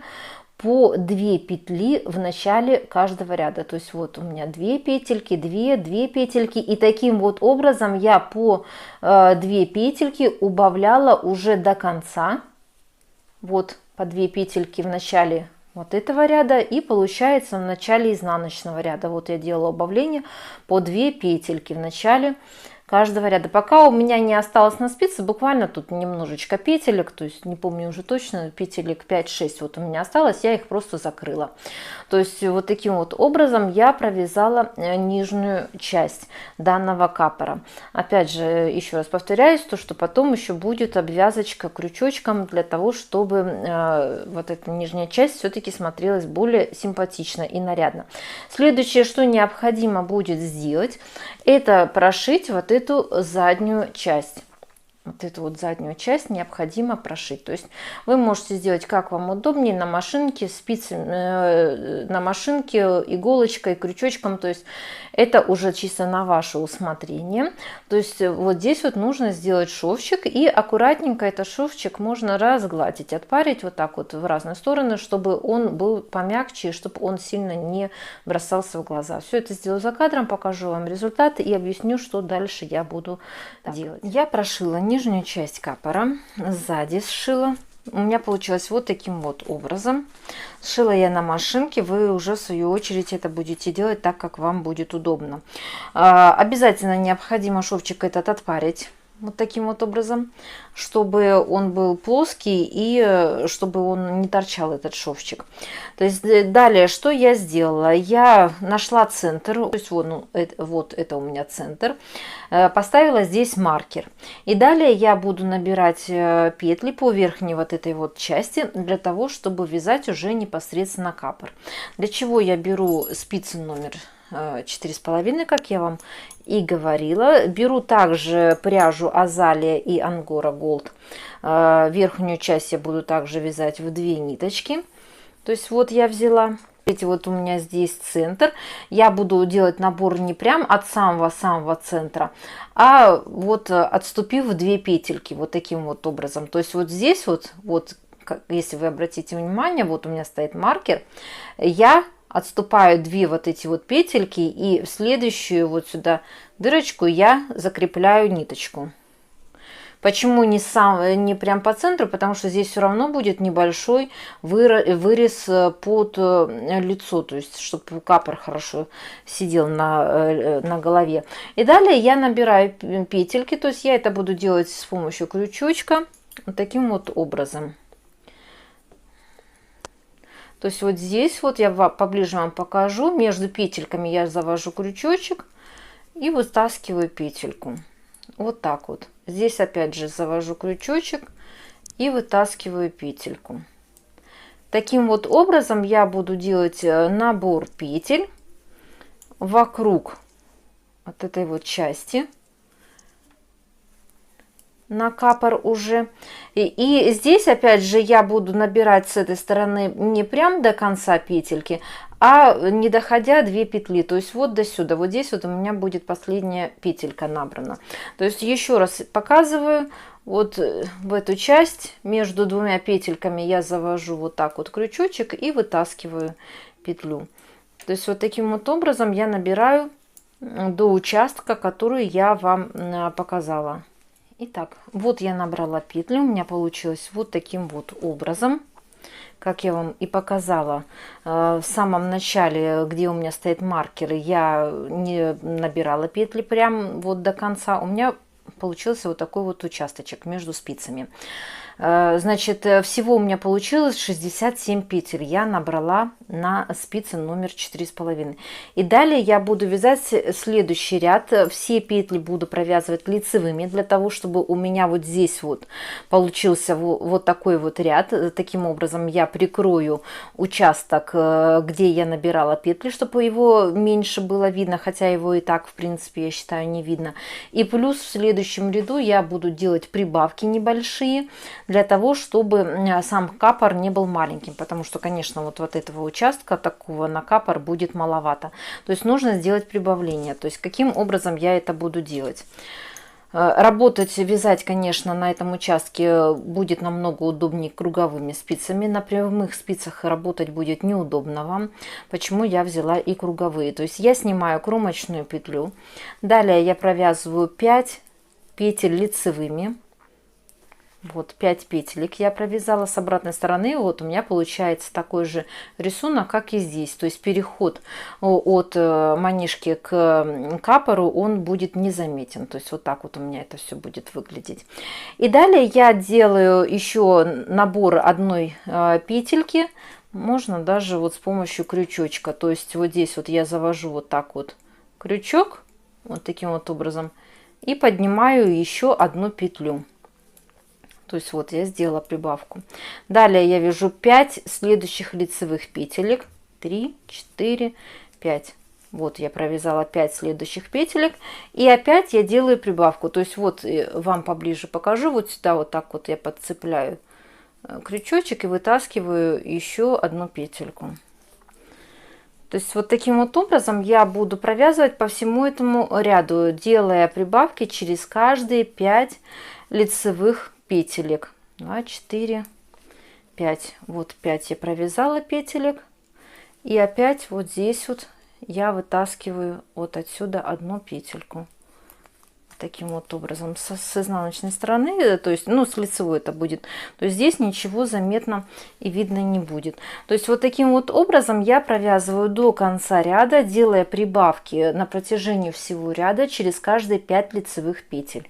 по 2 петли в начале каждого ряда. То есть вот у меня 2 петельки, 2 петельки. И таким вот образом я по 2 петельки убавляла уже до конца. Вот по 2 петельки в начале вот этого ряда. И получается в начале изнаночного ряда. Вот я делала убавление по 2 петельки в начале каждого ряда. Пока у меня не осталось на спице, буквально тут немножечко петелек, то есть не помню уже точно, петелек 5-6 вот у меня осталось, я их просто закрыла. То есть вот таким вот образом я провязала нижнюю часть данного капора. Опять же, еще раз повторяюсь, то что потом еще будет обвязочка крючочком для того, чтобы вот эта нижняя часть все-таки смотрелась более симпатично и нарядно. Следующее, что необходимо будет сделать, это прошить вот эту заднюю часть. Вот эту вот заднюю часть необходимо прошить. То есть вы можете сделать как вам удобнее, на машинке, спицами, на машинке, иголочкой, крючочком. То есть это уже чисто на ваше усмотрение. То есть вот здесь вот нужно сделать шовчик, и аккуратненько этот шовчик можно разгладить, отпарить вот так вот в разные стороны, чтобы он был помягче, чтобы он сильно не бросался в глаза. Все это сделаю за кадром, покажу вам результаты и объясню, что дальше я буду делать. Я прошила нижнюю часть капора, сзади сшила. У меня получилось вот таким вот образом. Сшила я на машинке, вы уже в свою очередь это будете делать так, как вам будет удобно. Обязательно необходимо шовчик этот отпарить. Вот таким вот образом, чтобы он был плоский и чтобы он не торчал, этот шовчик. То есть далее, что я сделала? Я нашла центр, то есть вот это у меня центр, поставила здесь маркер. И далее я буду набирать петли по верхней вот этой вот части, для того, чтобы вязать уже непосредственно капор. Для чего я беру спицы номер 4,5, как я вам и говорила. Беру также пряжу Азалия и Ангора Голд. Верхнюю часть я буду также вязать в 2 ниточки. То есть вот я взяла. Эти вот у меня здесь центр. Я буду делать набор не прям от самого-самого центра, а вот отступив в 2 петельки. Вот таким вот образом. То есть вот здесь вот если вы обратите внимание, вот у меня стоит маркер. Я отступаю 2 вот эти вот петельки, и в следующую вот сюда дырочку я закрепляю ниточку. Почему не прям по центру? Потому что здесь все равно будет небольшой вырез под лицо, то есть чтобы капор хорошо сидел на голове. И далее я набираю петельки, то есть я это буду делать с помощью крючочка вот таким вот образом. То есть вот здесь вот я поближе вам покажу. Между петельками я завожу крючочек и вытаскиваю петельку. Вот так вот. Здесь опять же завожу крючочек и вытаскиваю петельку. Таким вот образом я буду делать набор петель вокруг вот этой вот части на капор уже. И здесь опять же я буду набирать с этой стороны не прям до конца петельки, а не доходя 2 петли, то есть вот до сюда. Вот здесь вот у меня будет последняя петелька набрана. То есть еще раз показываю, вот в эту часть между 2 петельками я завожу вот так вот крючочек и вытаскиваю петлю. То есть вот таким вот образом я набираю до участка, который я вам показала. Итак, вот я набрала петли, у меня получилось вот таким вот образом, как я вам и показала в самом начале, где у меня стоит маркер, я не набирала петли прям вот до конца, у меня получился вот такой вот участочек между спицами. Значит, всего у меня получилось 67 петель. Я набрала на спице номер 4,5. И далее я буду вязать следующий ряд. Все петли буду провязывать лицевыми, для того, чтобы у меня вот здесь вот получился вот такой вот ряд. Таким образом я прикрою участок, где я набирала петли, чтобы его меньше было видно, хотя его и так, в принципе, я считаю, не видно. И плюс в следующем ряду я буду делать прибавки небольшие, для того, чтобы сам капор не был маленьким, потому что, конечно, вот этого участка такого на капор будет маловато. То есть нужно сделать прибавление. То есть каким образом я это буду делать? Работать, вязать, конечно, на этом участке будет намного удобнее круговыми спицами. На прямых спицах работать будет неудобно вам. Почему я взяла и круговые? То есть я снимаю кромочную петлю. Далее я провязываю 5 петель лицевыми. Вот 5 петелек я провязала с обратной стороны. Вот у меня получается такой же рисунок, как и здесь. То есть переход от манишки к капору, он будет незаметен. То есть вот так вот у меня это все будет выглядеть. И далее я делаю еще набор одной петельки. Можно даже вот с помощью крючочка. То есть вот здесь вот я завожу вот так вот крючок, вот таким вот образом, и поднимаю еще одну петлю. То есть вот я сделала прибавку. Далее я вяжу 5 следующих лицевых петелек. 3, 4, 5. Вот я провязала 5 следующих петелек. И опять я делаю прибавку. То есть вот вам поближе покажу. Вот сюда вот так вот я подцепляю крючочек и вытаскиваю еще одну петельку. То есть вот таким вот образом я буду провязывать по всему этому ряду, делая прибавки через каждые 5 лицевых петелек. 2, 4, 5. Вот 5 я провязала петелек. И опять вот здесь вот я вытаскиваю вот отсюда одну петельку. Таким вот образом с изнаночной стороны, то есть ну с лицевой это будет, то есть здесь ничего заметно и видно не будет. То есть вот таким вот образом я провязываю до конца ряда, делая прибавки на протяжении всего ряда через каждые 5 лицевых петель.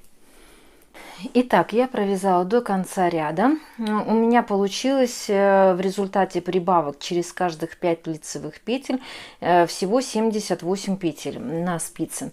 Итак, я провязала до конца ряда. У меня получилось в результате прибавок через каждых 5 лицевых петель всего 78 петель на спице.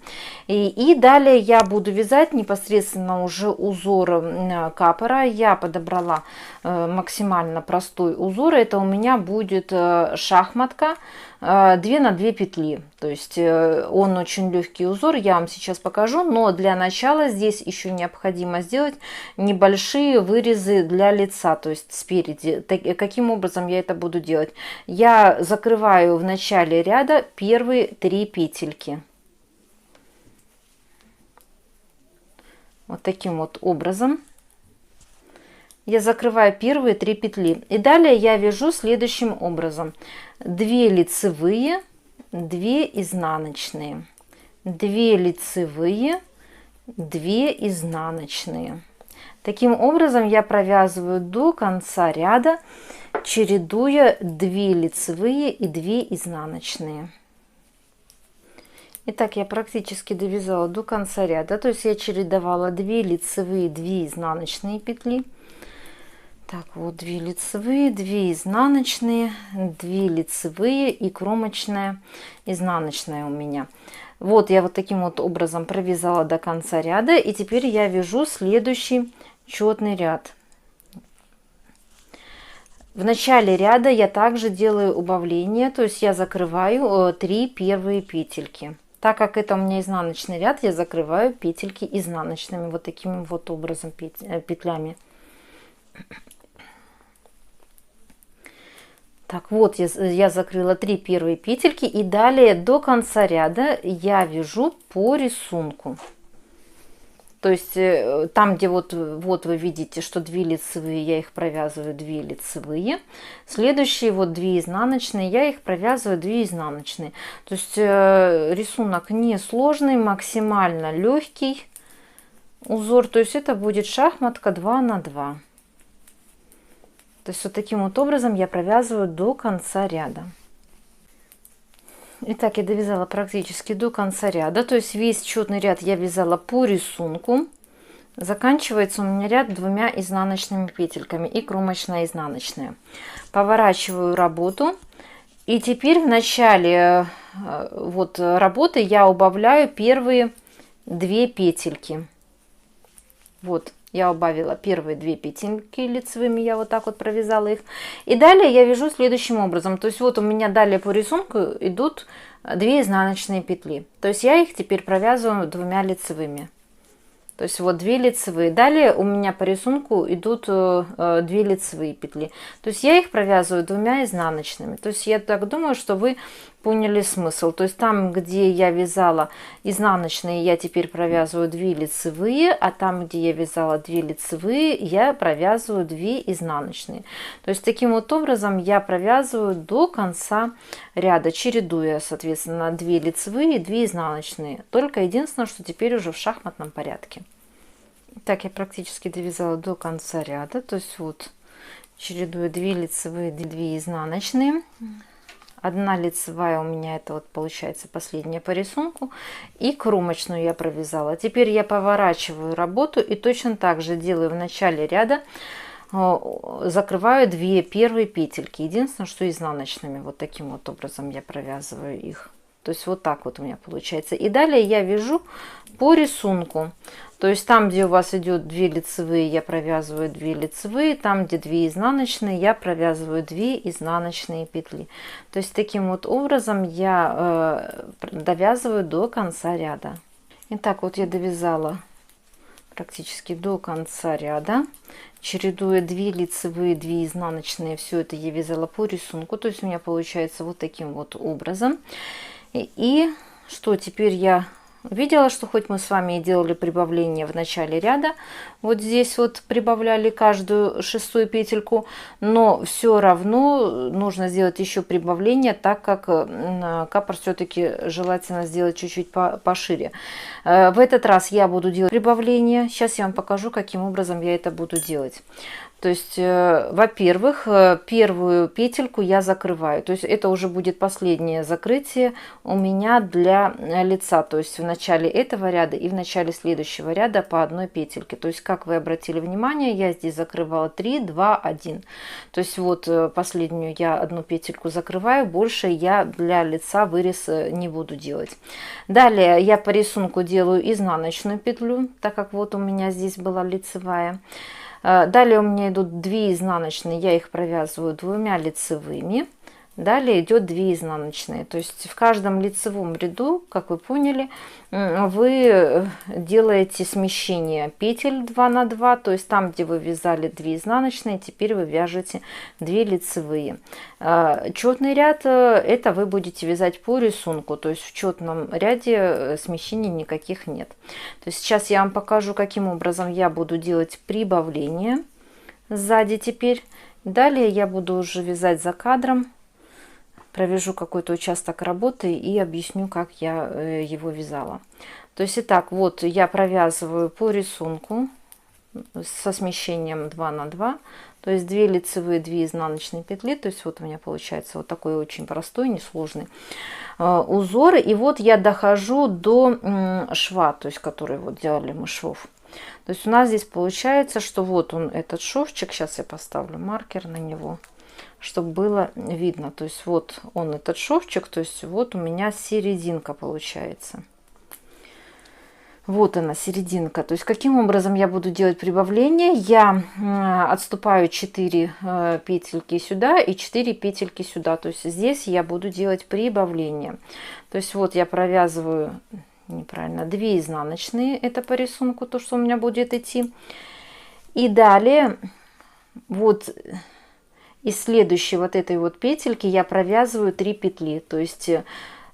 И далее я буду вязать непосредственно уже узор капора. Я подобрала максимально простой узор. Это у меня будет шахматка 2 на 2 петли. То есть он очень легкий узор, я вам сейчас покажу, но для начала здесь еще необходимо сделать небольшие вырезы для лица, то есть спереди. Каким образом я это буду делать? Я закрываю в начале ряда первые 3 петельки. Вот таким вот образом. Я закрываю первые 3 петли. И далее я вяжу следующим образом. 2 лицевые, 2 изнаночные. 2 лицевые, 2 изнаночные. Таким образом я провязываю до конца ряда, чередуя 2 лицевые и 2 изнаночные. Итак, я практически довязала до конца ряда. То есть я чередовала 2 лицевые, 2 изнаночные петли. Так, вот 2 лицевые, 2 изнаночные, 2 лицевые и кромочная изнаночная у меня. Вот я вот таким вот образом провязала до конца ряда. И теперь я вяжу следующий четный ряд. В начале ряда я также делаю убавление, то есть я закрываю 3 первые петельки. Так как это у меня изнаночный ряд, я закрываю петельки изнаночными вот таким вот образом петлями. Так, вот я закрыла 3 первые петельки, и далее до конца ряда я вяжу по рисунку. То есть там, где вот вы видите, что 2 лицевые, я их провязываю 2 лицевые. Следующие вот 2 изнаночные, я их провязываю 2 изнаночные. То есть рисунок не сложный, максимально легкий узор. То есть это будет шахматка 2 на 2. То есть вот таким вот образом я провязываю до конца ряда. Итак, я довязала практически до конца ряда, то есть весь четный ряд я вязала по рисунку. Заканчивается у меня ряд 2 изнаночными петельками и кромочная изнаночная. Поворачиваю работу, и теперь в начале вот работы я убавляю первые 2 петельки. Вот. Я убавила первые 2 петельки лицевыми, я вот так вот провязала их. И далее я вяжу следующим образом. То есть вот у меня далее по рисунку идут 2 изнаночные петли. То есть я их теперь провязываю 2 лицевыми. То есть вот 2 лицевые. Далее у меня по рисунку идут 2 лицевые петли. То есть я их провязываю 2 изнаночными. То есть я так думаю, что вы поняли смысл. То есть там, где я вязала изнаночные, я теперь провязываю 2 лицевые, а там, где я вязала 2 лицевые, я провязываю 2 изнаночные. То есть таким вот образом я провязываю до конца ряда, чередуя, соответственно, 2 лицевые и 2 изнаночные. Только единственное, что теперь уже в шахматном порядке. Так, я практически довязала до конца ряда, то есть вот чередую 2 лицевые, 2 изнаночные. 1 лицевая у меня, это вот получается последняя по рисунку, и кромочную я провязала. Теперь я поворачиваю работу и точно так же делаю в начале ряда, закрываю 2 первые петельки. Единственное, что изнаночными, вот таким вот образом я провязываю их. То есть вот так вот у меня получается. И далее я вяжу по рисунку. То есть там, где у вас идет 2 лицевые, я провязываю 2 лицевые. Там, где 2 изнаночные, я провязываю 2 изнаночные петли. То есть таким вот образом я довязываю до конца ряда. Итак, вот я довязала практически до конца ряда, чередуя 2 лицевые, 2 изнаночные. Все это я вязала по рисунку. То есть у меня получается вот таким вот образом. И что теперь я видела, что хоть мы с вами и делали прибавление в начале ряда, вот здесь вот прибавляли каждую 6-ю петельку, но все равно нужно сделать еще прибавление, так как капор все-таки желательно сделать чуть-чуть пошире. В этот раз я буду делать прибавление. Сейчас я вам покажу, каким образом я это буду делать. То есть, во-первых, первую петельку я закрываю. То есть это уже будет последнее закрытие у меня для лица. То есть в начале этого ряда и в начале следующего ряда по 1 петельке. То есть, как вы обратили внимание, я здесь закрывала 3, 2, 1. То есть вот последнюю я 1 петельку закрываю. Больше я для лица вырез не буду делать. Далее я по рисунку делаю изнаночную петлю, так как вот у меня здесь была лицевая. Далее у меня идут 2 изнаночные, я их провязываю 2 лицевыми. Далее идет 2 изнаночные. То есть в каждом лицевом ряду, как вы поняли, вы делаете смещение петель 2 на 2. То есть там, где вы вязали 2 изнаночные, теперь вы вяжете 2 лицевые. Четный ряд, это вы будете вязать по рисунку. То есть в четном ряде смещений никаких нет. То есть сейчас я вам покажу, каким образом я буду делать прибавление сзади теперь. Далее я буду уже вязать за кадром. Провяжу какой-то участок работы и объясню, как я его вязала. То есть, итак, вот я провязываю по рисунку со смещением 2 на 2. То есть 2 лицевые, 2 изнаночные петли. То есть вот у меня получается вот такой очень простой, несложный узор. И вот я дохожу до шва, то есть который вот делали мы шов. То есть у нас здесь получается, что вот он, этот шовчик. Сейчас я поставлю маркер на него, чтобы было видно. То есть вот он, этот шовчик, то есть вот у меня серединка получается. Вот она, серединка. То есть каким образом я буду делать прибавление? Я отступаю 4 петельки сюда и 4 петельки сюда. То есть здесь я буду делать прибавление. То есть вот я провязываю, неправильно, 2 изнаночные. Это по рисунку то, что у меня будет идти. И далее вот из следующей вот этой вот петельки я провязываю 3 петли. То есть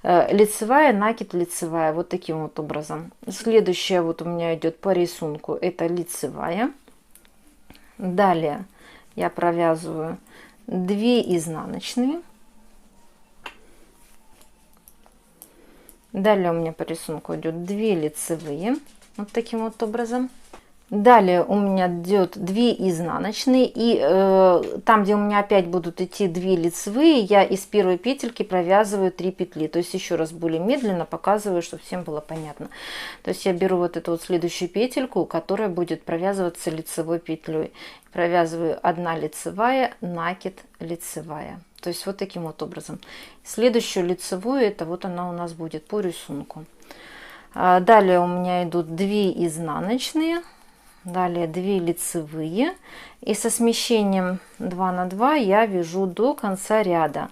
лицевая, накид, лицевая, вот таким вот образом. Следующая вот у меня идет по рисунку, это лицевая. Далее я провязываю 2 изнаночные. Далее у меня по рисунку идет 2 лицевые, вот таким вот образом. Далее у меня идет 2 изнаночные, и там, где у меня опять будут идти 2 лицевые, я из первой петельки провязываю 3 петли. То есть еще раз более медленно показываю, чтобы всем было понятно. То есть я беру вот эту вот следующую петельку, которая будет провязываться лицевой петлей. Провязываю 1 лицевая, накид, лицевая. То есть вот таким вот образом. Следующую лицевую, это вот она у нас будет по рисунку. Далее у меня идут 2 изнаночные. Далее 2 лицевые, и со смещением 2 на 2 я вяжу до конца ряда.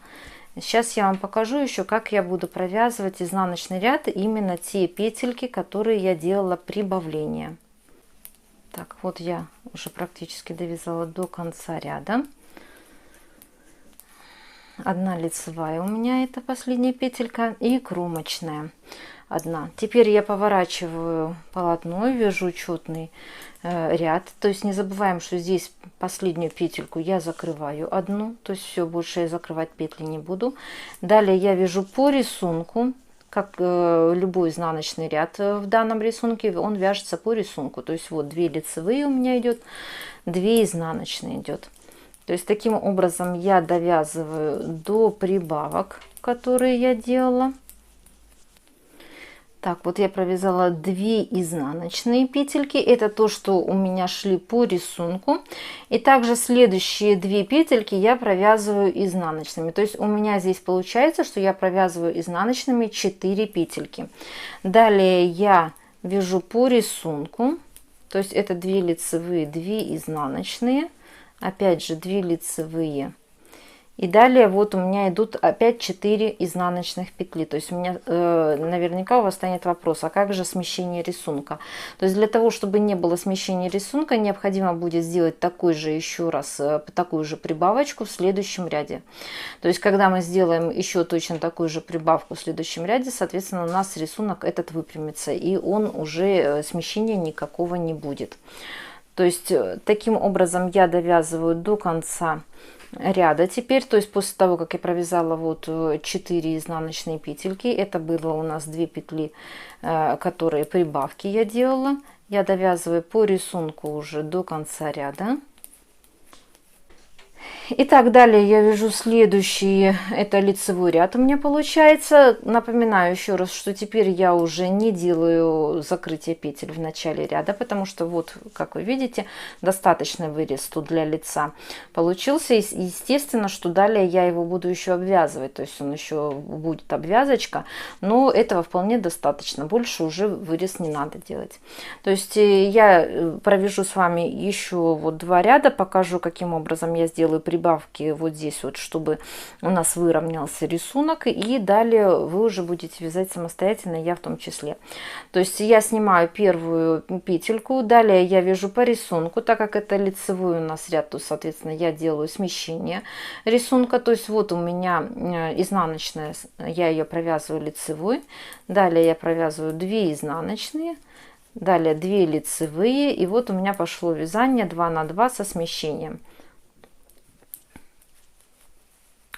Сейчас я вам покажу еще, как я буду провязывать изнаночный ряд, именно те петельки, которые я делала прибавление. Так, вот я уже практически довязала до конца ряда. 1 лицевая у меня, это последняя петелька, и кромочная 1. Теперь я поворачиваю полотно, вяжу четный ряд. То есть не забываем, что здесь последнюю петельку я закрываю 1. То есть все, больше я закрывать петли не буду. Далее я вяжу по рисунку. как любой изнаночный ряд в данном рисунке, он вяжется по рисунку. То есть вот 2 лицевые у меня идет, 2 изнаночные идет. То есть таким образом я довязываю до прибавок, которые я делала. Так, вот я провязала 2 изнаночные петельки. Это то, что у меня шли по рисунку. И также следующие 2 петельки я провязываю изнаночными. То есть у меня здесь получается, что я провязываю изнаночными 4 петельки. Далее я вяжу по рисунку. То есть это 2 лицевые, 2 изнаночные. Опять же 2 лицевые. И далее вот у меня идут опять 4 изнаночных петли. То есть у меня наверняка у вас станет вопрос, а как же смещение рисунка? То есть для того, чтобы не было смещения рисунка, необходимо будет сделать такой же еще раз, такую же прибавочку в следующем ряде. То есть когда мы сделаем еще точно такую же прибавку в следующем ряде, соответственно, у нас рисунок этот выпрямится, и он уже смещения никакого не будет. То есть таким образом я довязываю до конца ряда теперь. То есть после того, как я провязала вот 4 изнаночные петельки, это было у нас 2 петли, которые прибавки я делала, я довязываю по рисунку уже до конца ряда. Итак, далее я вяжу следующий, это лицевой ряд у меня получается. Напоминаю еще раз, что теперь я уже не делаю закрытие петель в начале ряда, потому что вот, как вы видите, достаточный вырез тут для лица получился. И естественно, что далее я его буду еще обвязывать, то есть он еще будет обвязочка, но этого вполне достаточно, больше уже вырез не надо делать. То есть я провяжу с вами еще вот 2 ряда, покажу, каким образом я сделаю прибавки вот здесь вот, чтобы у нас выровнялся рисунок, и далее вы уже будете вязать самостоятельно, я в том числе. То есть я снимаю первую петельку, далее я вяжу по рисунку, так как это лицевой у нас ряд, то соответственно я делаю смещение рисунка. То есть вот у меня изнаночная, я ее провязываю лицевой, далее я провязываю 2 изнаночные, далее 2 лицевые, и вот у меня пошло вязание 2 на 2 со смещением.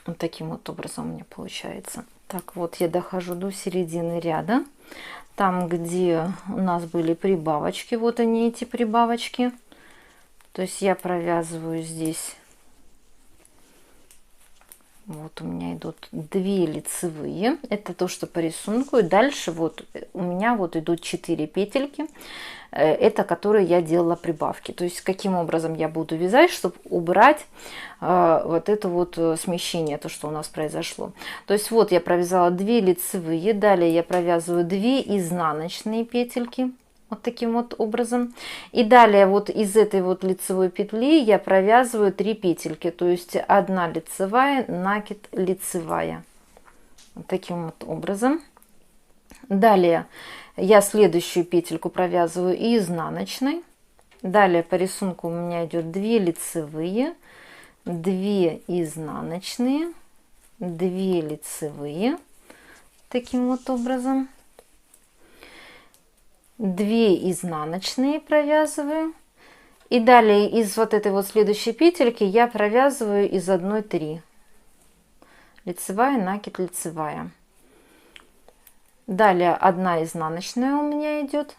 Вот таким вот образом у меня получается. Так, вот я дохожу до середины ряда, там, где у нас были прибавочки, вот они, эти прибавочки. То есть я провязываю здесь, вот у меня идут 2 лицевые, это то, что по рисунку, и дальше вот у меня вот идут 4 петельки, это которые я делала прибавки. То есть каким образом я буду вязать, чтобы убрать вот это вот смещение, то, что у нас произошло. То есть вот я провязала 2 лицевые, далее я провязываю 2 изнаночные петельки, вот таким вот образом, и далее вот из этой вот лицевой петли я провязываю 3 петельки, то есть 1 лицевая, накид лицевая, вот таким вот образом. Далее я следующую петельку провязываю изнаночной. Далее по рисунку у меня идет 2 лицевые, 2 изнаночные, 2 лицевые, таким вот образом, 2 изнаночные провязываю, и далее из вот этой вот следующей петельки я провязываю из 1 3, лицевая, накид, лицевая. Далее 1 изнаночная у меня идет,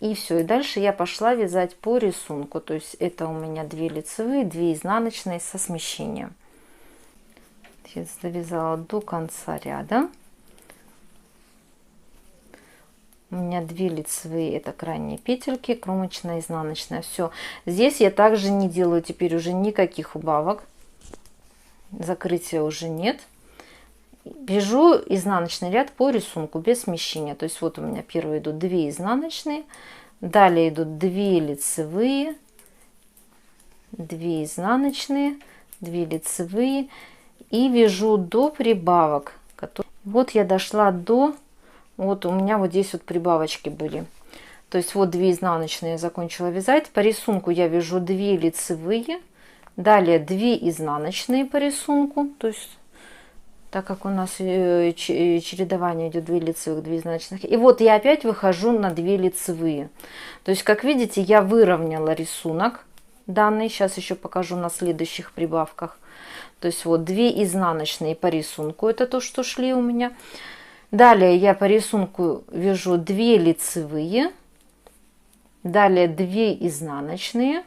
и все, и дальше я пошла вязать по рисунку. То есть это у меня 2 лицевые, 2 изнаночные со смещением. Я довязала до конца ряда. У меня 2 лицевые, это крайние петельки, кромочная, изнаночная. Все, здесь я также не делаю теперь уже никаких убавок, закрытия уже нет. Вяжу изнаночный ряд по рисунку без смещения. То есть вот у меня первые идут 2 изнаночные, далее идут 2 лицевые, 2 изнаночные, 2 лицевые, и вяжу до прибавок. Вот я дошла до, вот у меня вот здесь вот прибавочки были. То есть вот 2 изнаночные я закончила вязать. По рисунку я вяжу 2 лицевые, далее 2 изнаночные по рисунку, то есть так как у нас чередование идет 2 лицевых, 2 изнаночных. И вот я опять выхожу на 2 лицевые. То есть, как видите, я выровняла рисунок данный. Сейчас еще покажу на следующих прибавках. То есть вот 2 изнаночные по рисунку, это то, что шли у меня. Далее я по рисунку вяжу 2 лицевые, далее 2 изнаночные.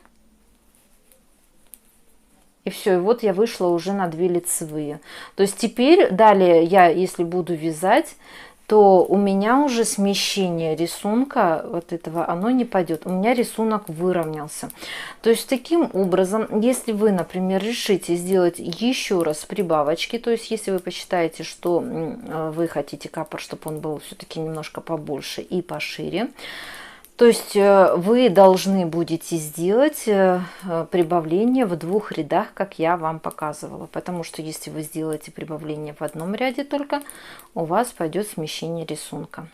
И все, и вот я вышла уже на 2 лицевые. То есть теперь далее я, если буду вязать, то у меня уже смещение рисунка вот этого, оно не пойдет. У меня рисунок выровнялся. То есть таким образом, если вы, например, решите сделать еще раз прибавочки, то есть если вы посчитаете, что вы хотите капор, чтобы он был все-таки немножко побольше и пошире, то есть вы должны будете сделать прибавление в 2 рядах, как я вам показывала. Потому что если вы сделаете прибавление в одном ряде только, у вас пойдет смещение рисунка.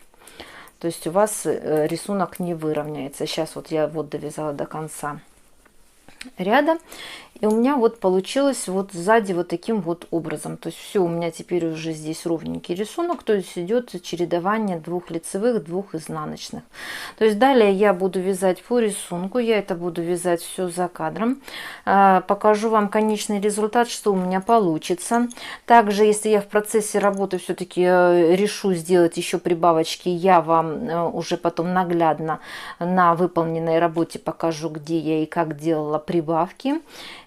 То есть у вас рисунок не выровняется. Сейчас вот я вот довязала до конца ряда. И у меня вот получилось вот сзади вот таким вот образом. То есть все, у меня теперь уже здесь ровненький рисунок. То есть идет чередование 2 лицевых, 2 изнаночных. То есть далее я буду вязать по рисунку. Я это буду вязать все за кадром. Покажу вам конечный результат, что у меня получится. Также, если я в процессе работы все-таки решу сделать еще прибавочки, я вам уже потом наглядно на выполненной работе покажу, где я и как делала прибавки.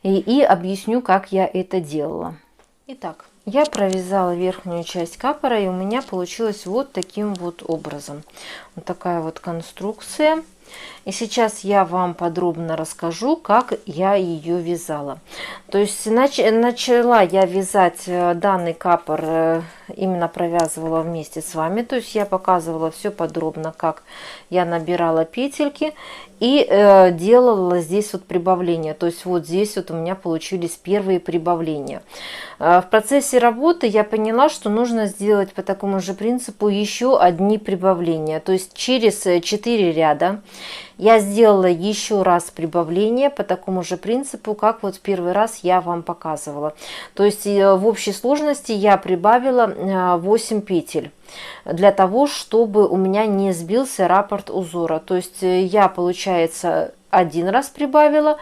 И объясню, как я это делала. Итак, я провязала верхнюю часть капора, и у меня получилось вот таким вот образом. Вот такая вот конструкция. И сейчас я вам подробно расскажу, как я ее вязала. То есть начала я вязать данный капор, именно провязывала вместе с вами. То есть я показывала все подробно, как я набирала петельки и делала здесь вот прибавления. То есть вот здесь вот у меня получились первые прибавления. В процессе работы я поняла, что нужно сделать по такому же принципу еще одни прибавления. То есть через 4 ряда я сделала еще раз прибавление по такому же принципу, как вот в первый раз я вам показывала. То есть в общей сложности я прибавила 8 петель для того, чтобы у меня не сбился раппорт узора. То есть я, получается, один раз прибавила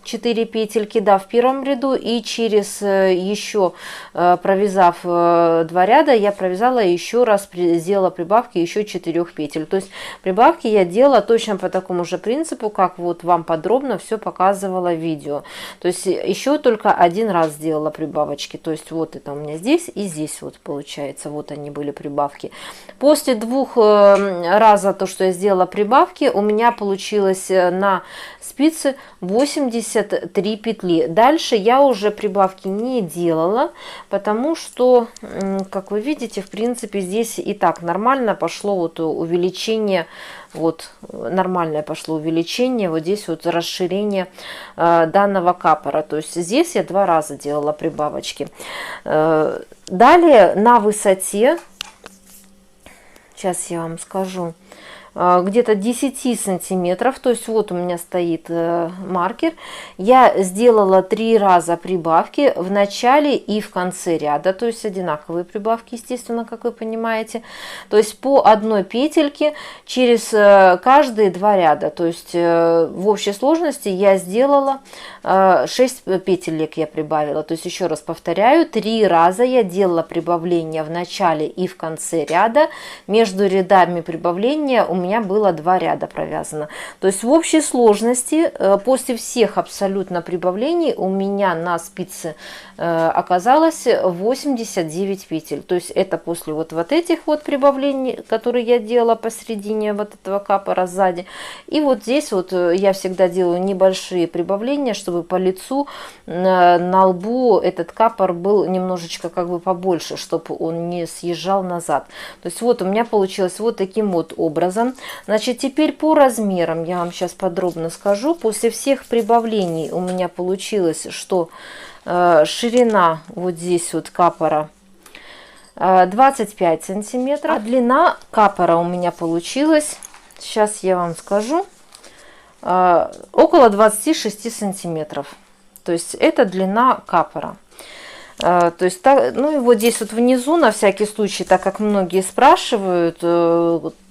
4 петельки, да, в первом ряду, и через еще провязав 2 ряда, я провязала еще раз, сделала прибавки еще 4 петель. То есть прибавки я делала точно по такому же принципу, как вот вам подробно все показывала в видео. То есть еще только один раз сделала прибавочки. То есть вот это у меня здесь и здесь вот получается, вот они были прибавки. После 2 раза то, что я сделала прибавки, у меня получилось на спице 83 петли. Дальше я уже прибавки не делала, потому что, как вы видите, в принципе, здесь и так нормально пошло вот увеличение, вот нормальное пошло увеличение, вот здесь вот расширение данного капора. То есть здесь я 2 раза делала прибавочки. Далее на высоте, сейчас я вам скажу, где-то 10 сантиметров, то есть вот у меня стоит маркер, я сделала 3 раза прибавки в начале и в конце ряда, то есть одинаковые прибавки, естественно, как вы понимаете, то есть по одной петельке через каждые 2 ряда, то есть в общей сложности я сделала 6 петелек я прибавила. То есть еще раз повторяю, 3 раза я делала прибавления в начале и в конце ряда. Между рядами прибавления у меня было 2 ряда провязано. То есть в общей сложности после всех абсолютно прибавлений у меня на спице оказалось 89 петель. То есть это после вот этих вот прибавлений, которые я делала посередине вот этого капора сзади. И вот здесь вот я всегда делаю небольшие прибавления, чтобы по лицу, на лбу этот капор был немножечко как бы побольше, чтобы он не съезжал назад. То есть вот у меня получилось вот таким вот образом. Значит, теперь по размерам я вам сейчас подробно скажу. После всех прибавлений у меня получилось, что ширина вот здесь вот капора 25 сантиметров, а длина капора у меня получилась, сейчас я вам скажу, около 26 сантиметров. То есть это длина капора. То есть так, ну и вот здесь вот внизу на всякий случай, так как многие спрашивают,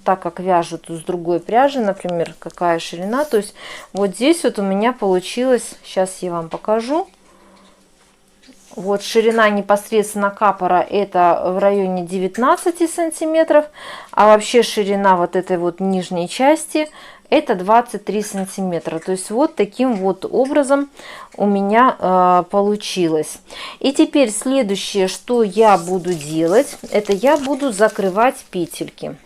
так как вяжут с другой пряжи, например, какая ширина, то есть вот здесь вот у меня получилось, сейчас я вам покажу, Вот ширина непосредственно капора это в районе 19 сантиметров, а вообще ширина вот этой вот нижней части это 23 сантиметра. То есть вот таким вот образом у меня получилось. И теперь следующее, что я буду делать, это я буду закрывать петельки.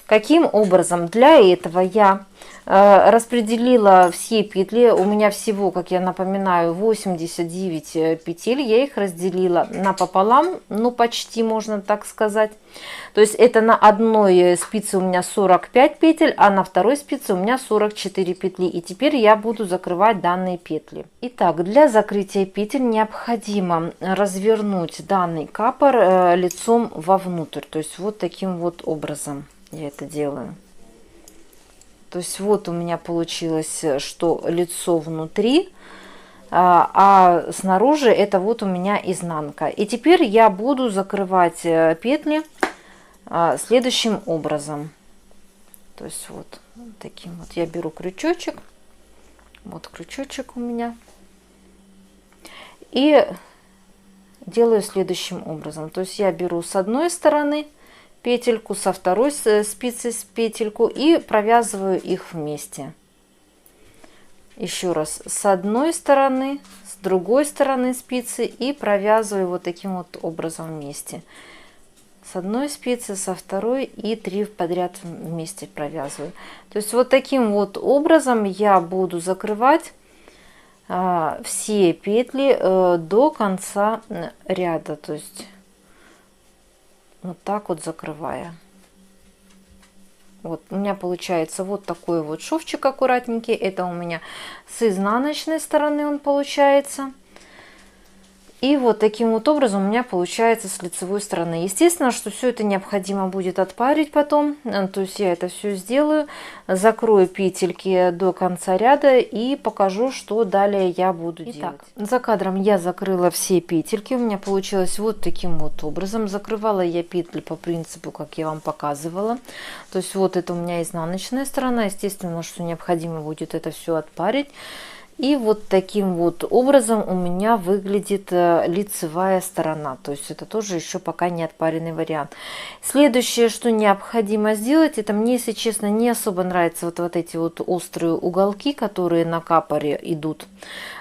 Каким образом? Для этого я распределила все петли. У меня всего, как я напоминаю, 89 петель. Я их разделила напополам, ну почти можно так сказать. То есть это на одной спице у меня 45 петель, а на второй спице у меня 44 петли. И теперь я буду закрывать данные петли. Итак, для закрытия петель необходимо развернуть данный капор лицом вовнутрь. То есть вот таким вот образом я это делаю. То есть вот у меня получилось, что лицо внутри, а снаружи это вот у меня изнанка. И теперь я буду закрывать петли следующим образом. То есть вот таким вот я беру крючочек. Вот крючочек у меня. И делаю следующим образом. То есть я беру с одной стороны петельку, со второй спицы петельку и провязываю их вместе. Еще раз, с одной стороны, с другой стороны спицы и провязываю вот таким вот образом вместе. С одной спицы, со второй и 3 подряд вместе провязываю. То есть вот таким вот образом я буду закрывать все петли до конца ряда. То есть вот так вот закрывая. Вот у меня получается вот такой вот шовчик аккуратненький. Это у меня с изнаночной стороны он получается. И вот таким вот образом у меня получается с лицевой стороны. Естественно, что все это необходимо будет отпарить потом. То есть я это все сделаю, закрою петельки до конца ряда и покажу, что далее я буду делать. За кадром я закрыла все петельки. У меня получилось вот таким вот образом. Закрывала я петли по принципу, как я вам показывала. То есть вот это у меня изнаночная сторона. Естественно, что необходимо будет это все отпарить. И вот таким вот образом у меня выглядит лицевая сторона. То есть это тоже еще пока не отпаренный вариант. Следующее, что необходимо сделать, это мне, если честно, не особо нравятся вот эти вот острые уголки, которые на капоре идут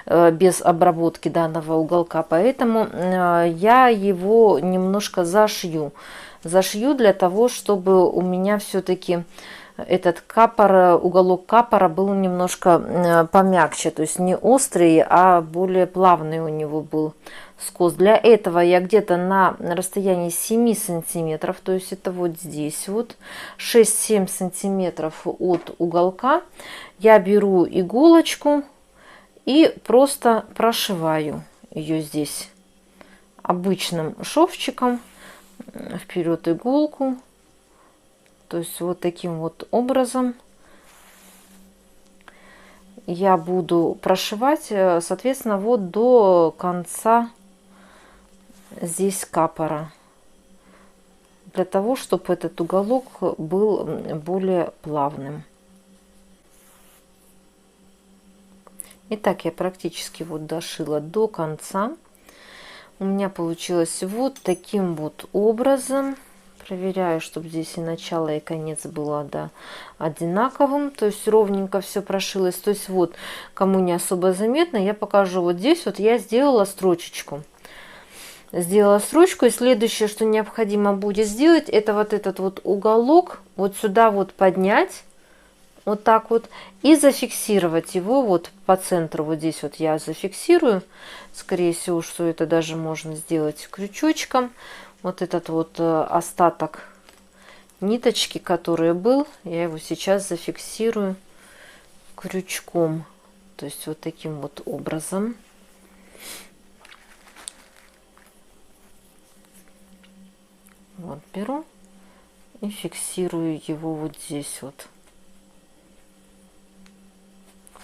без обработки данного уголка. Поэтому я его немножко зашью. Зашью для того, чтобы у меня все-таки этот капор, уголок капора был немножко помягче, то есть не острый, а более плавный у него был скос. Для этого я где-то на расстоянии 7 сантиметров, то есть это вот здесь вот 6-7 сантиметров от уголка, я беру иголочку и просто прошиваю ее здесь обычным шовчиком, вперед иголку. То есть вот таким вот образом я буду прошивать, соответственно, вот до конца здесь капора. Для того, чтобы этот уголок был более плавным. Итак, я практически вот дошила до конца. У меня получилось вот таким вот образом. Проверяю, чтобы здесь и начало, и конец было, да, одинаковым. То есть ровненько все прошилось. То есть вот, кому не особо заметно, я покажу. Вот здесь вот я сделала строчечку. Сделала строчку. И следующее, что необходимо будет сделать, это вот этот вот уголок вот сюда вот поднять. Вот так вот. И зафиксировать его вот по центру. Вот здесь вот я зафиксирую. Скорее всего, что это даже можно сделать крючочком. Вот этот вот остаток ниточки, который был, я его сейчас зафиксирую крючком. То есть вот таким вот образом. Вот беру и фиксирую его вот здесь вот.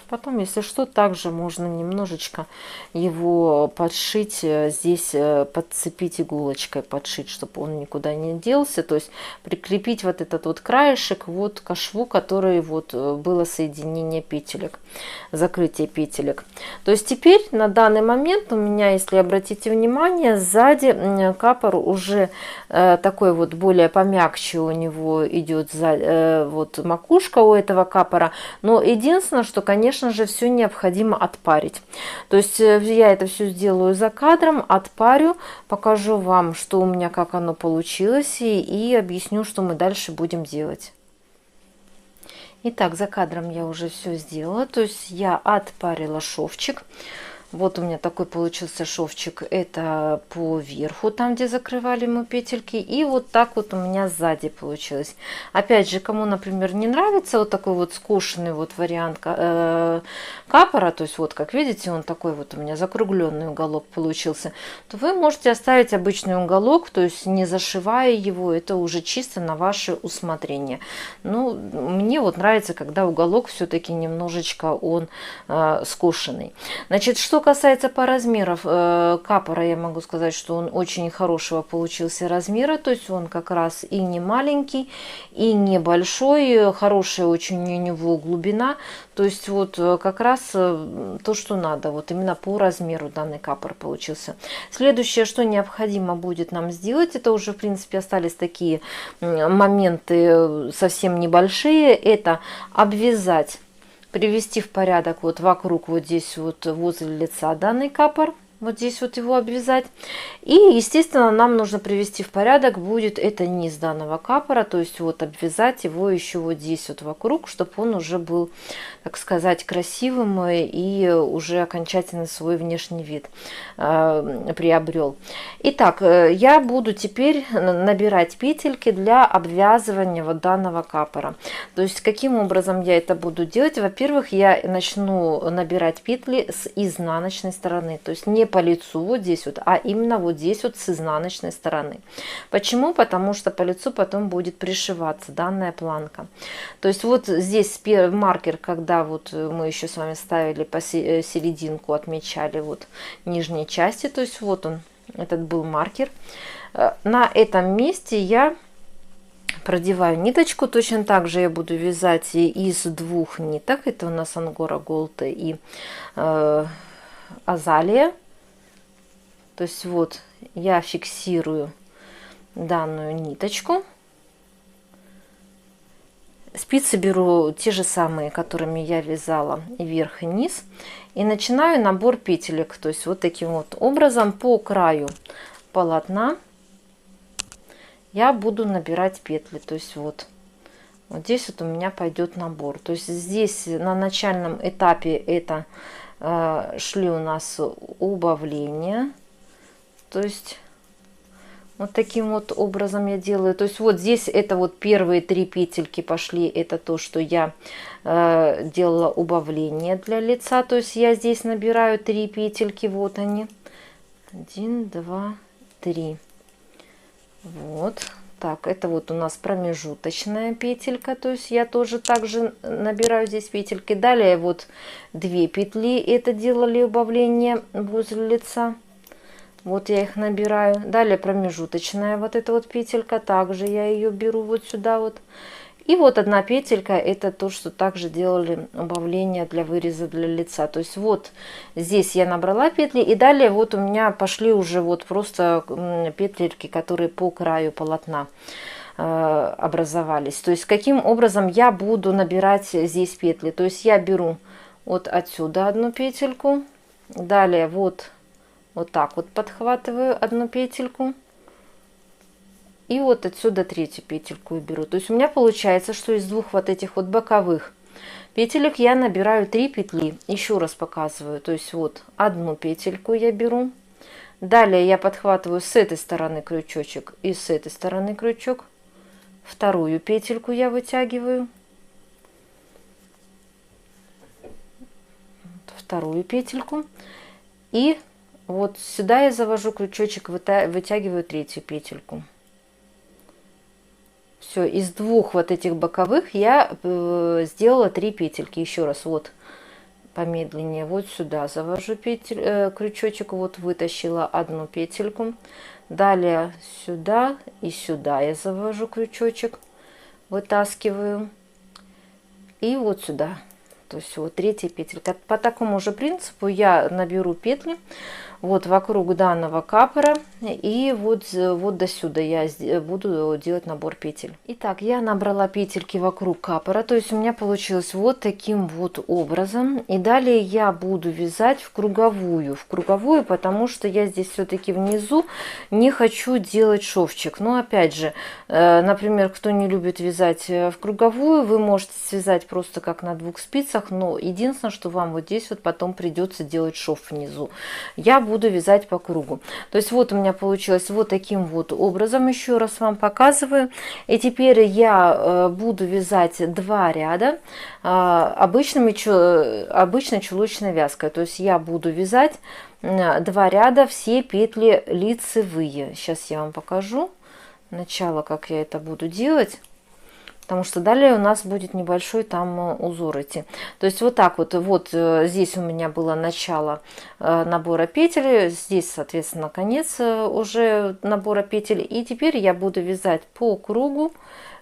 Потом, если что, также можно немножечко его подшить, здесь подцепить иголочкой, подшить, чтобы он никуда не делся. То есть прикрепить вот этот вот краешек вот к шву, который вот было соединение петелек, закрытие петелек. То есть теперь на данный момент у меня, если обратите внимание, сзади капор уже такой вот более помягче у него идет вот макушка у этого капора. Но единственное, что, конечно же, все необходимо отпарить. То есть я это все сделаю за кадром, отпарю, покажу вам, что у меня, как оно получилось, и объясню, что мы дальше будем делать. Итак, за кадром я уже все сделала, то есть я отпарила шовчик. Вот у меня такой получился шовчик, это по верху, там где закрывали мы петельки, и вот так вот у меня сзади получилось. Опять же, кому, например, не нравится вот такой вот скошенный вот вариант капора, то есть вот как видите, он такой вот у меня закругленный уголок получился, то вы можете оставить обычный уголок, то есть не зашивая его, это уже чисто на ваше усмотрение. Ну, мне вот нравится, когда уголок все-таки немножечко он скошенный. Значит, что касается по размеров капора, я могу сказать, что он очень хорошего получился размера, то есть он как раз и не маленький, и не большой, хорошая очень у него глубина, то есть вот как раз то, что надо, вот именно по размеру данный капор получился. Следующее, что необходимо будет нам сделать, это уже в принципе остались такие моменты совсем небольшие, это обвязать, привести в порядок вот вокруг, вот здесь вот возле лица данный капор, вот здесь вот его обвязать. И, естественно, нам нужно привести в порядок будет это низ данного капора, то есть вот обвязать его еще вот здесь вот вокруг, чтобы он уже был, так сказать, красивым и уже окончательно свой внешний вид приобрел. Итак, я буду теперь набирать петельки для обвязывания вот данного капора. То есть каким образом я это буду делать? Во-первых, я начну набирать петли с изнаночной стороны, то есть не по лицу вот здесь вот, а именно вот здесь вот с изнаночной стороны. Почему? Потому что по лицу потом будет пришиваться данная планка. То есть вот здесь маркер, когда вот мы еще с вами ставили по серединку, отмечали вот нижней части, то есть вот он, этот был маркер. На этом месте я продеваю ниточку, точно так же я буду вязать из двух ниток, это у нас Ангора Голд и Азалия. То есть вот я фиксирую данную ниточку. Спицы беру те же самые, которыми я вязала вверх и низ. И начинаю набор петелек. То есть вот таким вот образом по краю полотна я буду набирать петли. То есть вот здесь вот у меня пойдет набор. То есть здесь на начальном этапе это шли у нас убавления. То есть вот таким вот образом я делаю. То есть вот здесь это вот первые 3 петельки пошли. Это то, что я делала убавление для лица. То есть я здесь набираю 3 петельки. Вот они. 1, 2, 3. Вот. Так, это вот у нас промежуточная петелька. То есть я тоже также набираю здесь петельки. Далее вот 2 петли. Это делали убавление возле лица. Вот я их набираю. Далее промежуточная вот эта вот петелька. Также я ее беру вот сюда вот. И вот 1 петелька, это то, что также делали убавление для выреза для лица. То есть вот здесь я набрала петли. И далее вот у меня пошли уже вот просто петельки, которые по краю полотна образовались. То есть каким образом я буду набирать здесь петли. То есть я беру вот отсюда 1 петельку. Далее вот так вот подхватываю 1 петельку. И вот отсюда 3-ю петельку беру. То есть у меня получается, что из 2 вот этих вот боковых петелек я набираю 3 петли. Еще раз показываю. То есть вот 1 петельку я беру. Далее я подхватываю с этой стороны крючочек и с этой стороны крючок. 2-ю петельку я вытягиваю. 2-ю петельку. И вот сюда я завожу крючочек, вытягиваю 3-ю петельку. Все, из 2 вот этих боковых я сделала 3 петельки. Еще раз, вот помедленнее. Вот сюда завожу крючочек, вот вытащила одну петельку. Далее сюда и сюда я завожу крючочек, вытаскиваю. И вот сюда. То есть вот третья петелька. По такому же принципу я наберу петли вот вокруг данного капора, и вот до сюда я буду делать набор петель. Итак, я набрала петельки вокруг капора, то есть у меня получилось вот таким вот образом. И далее я буду вязать в круговую, потому что я здесь все-таки внизу не хочу делать шовчик. Но опять же, например, кто не любит вязать в круговую, вы можете связать просто как на 2 спицах, но единственное, что вам вот здесь вот потом придется делать шов внизу. Я буду вязать по кругу. То есть вот у меня получилось вот таким вот образом. Еще раз вам показываю. И теперь я буду вязать 2 ряда обычной чулочной вязкой. То есть я буду вязать 2 ряда, все петли лицевые. Сейчас я вам покажу начало, как я это буду делать. Потому что далее у нас будет небольшой там узор идти. То есть вот так вот, здесь у меня было начало набора петель, здесь, соответственно, конец уже набора петель. И теперь я буду вязать по кругу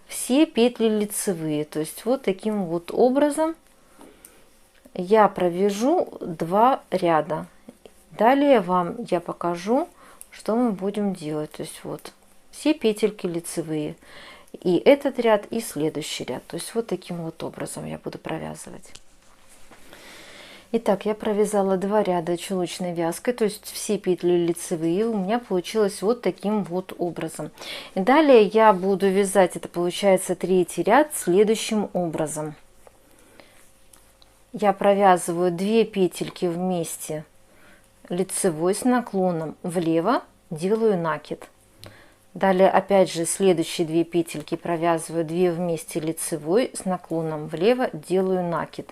все петли лицевые. То есть вот таким вот образом я провяжу 2 ряда. Далее вам я покажу, что мы будем делать. То есть вот все петельки лицевые. И этот ряд, и следующий ряд. То есть вот таким вот образом я буду провязывать. Итак, я провязала 2 ряда чулочной вязкой, то есть все петли лицевые у меня получилось вот таким вот образом. И далее я буду вязать, это получается 3-й ряд, следующим образом. Я провязываю 2 петельки вместе лицевой с наклоном влево, делаю накид. Далее опять же следующие 2 петельки провязываю 2 вместе лицевой с наклоном влево, делаю накид.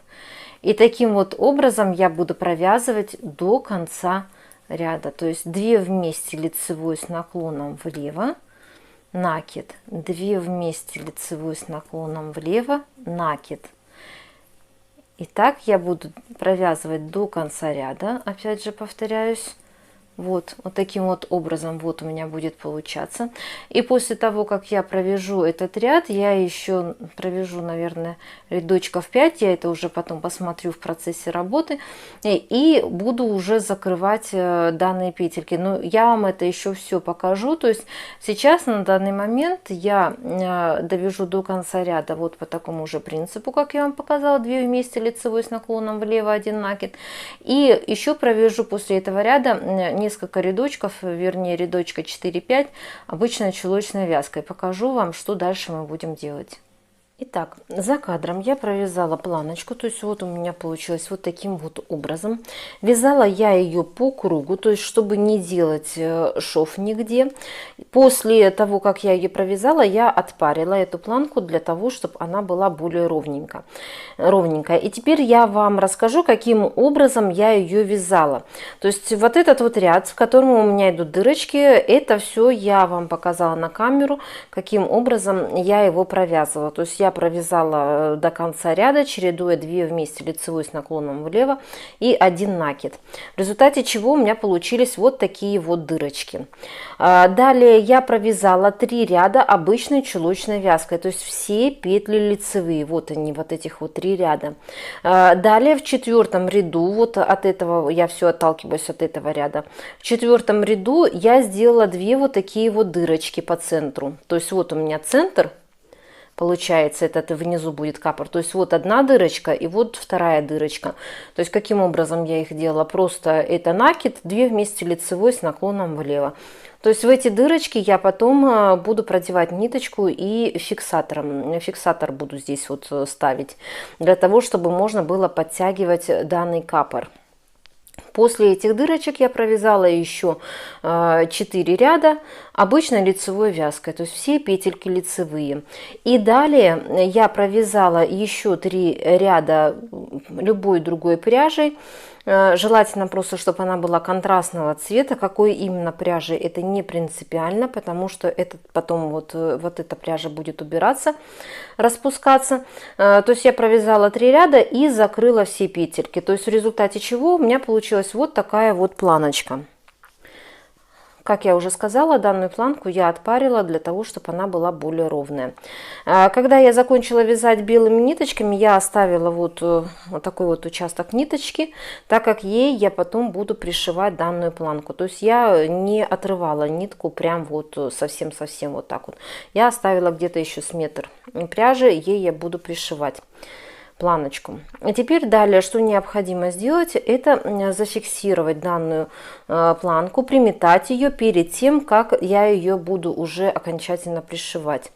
И таким вот образом я буду провязывать до конца ряда. То есть 2 вместе лицевой с наклоном влево, накид, 2 вместе лицевой с наклоном влево, накид. И так я буду провязывать до конца ряда, опять же повторяюсь. Вот таким вот образом вот у меня будет получаться. И после того, как я провяжу этот ряд, я еще провяжу, наверное, рядочков 5. Я это уже потом посмотрю в процессе работы. И буду уже закрывать данные петельки. Но я вам это еще все покажу. То есть сейчас на данный момент я довяжу до конца ряда вот по такому же принципу, как я вам показала. 2 вместе лицевой с наклоном влево, 1 накид. И еще провяжу после этого ряда несколько рядочков, вернее рядочка 4-5 обычной чулочной вязкой. Покажу вам, что дальше мы будем делать. Итак, за кадром я провязала планочку, то есть вот у меня получилось вот таким вот образом. Вязала я ее по кругу, то есть чтобы не делать шов нигде. После того, как я ее провязала, я отпарила эту планку для того, чтобы она была более ровненькая. И теперь я вам расскажу, каким образом я ее вязала. То есть вот этот вот ряд, в котором у меня идут дырочки, это все я вам показала на камеру, каким образом я его провязывала. То есть я провязала до конца ряда, чередуя 2 вместе лицевой с наклоном влево и 1 накид. В результате чего у меня получились вот такие вот дырочки. Далее я провязала 3 ряда обычной чулочной вязкой, то есть все петли лицевые. Вот они, вот этих вот 3 ряда. Далее в 4-м ряду, вот от этого я все отталкиваюсь от этого ряда. В 4-м ряду я сделала 2 вот такие вот дырочки по центру. То есть вот у меня центр. Получается, это внизу будет капор. То есть вот 1 дырочка и вот 2 дырочка. То есть каким образом я их делала? Просто это накид, 2 вместе лицевой с наклоном влево. То есть в эти дырочки я потом буду продевать ниточку и фиксатором. Фиксатор буду здесь вот ставить, для того, чтобы можно было подтягивать данный капор. После этих дырочек я провязала еще 4 ряда обычной лицевой вязкой, то есть все петельки лицевые. И далее я провязала еще 3 ряда любой другой пряжей. Желательно просто, чтобы она была контрастного цвета. Какой именно пряжи, это не принципиально, потому что это потом вот эта пряжа будет убираться, распускаться. То есть я провязала 3 ряда и закрыла все петельки. То есть в результате чего у меня получилась вот такая вот планочка. Как я уже сказала, данную планку я отпарила для того, чтобы она была более ровная. Когда я закончила вязать белыми ниточками, я оставила вот такой вот участок ниточки, так как ей я потом буду пришивать данную планку. То есть я не отрывала нитку прям вот совсем-совсем вот так вот. Я оставила где-то еще с метр пряжи, ей я буду пришивать планочку. А теперь далее, что необходимо сделать, это зафиксировать данную планку, приметать ее перед тем, как я ее буду уже окончательно пришивать.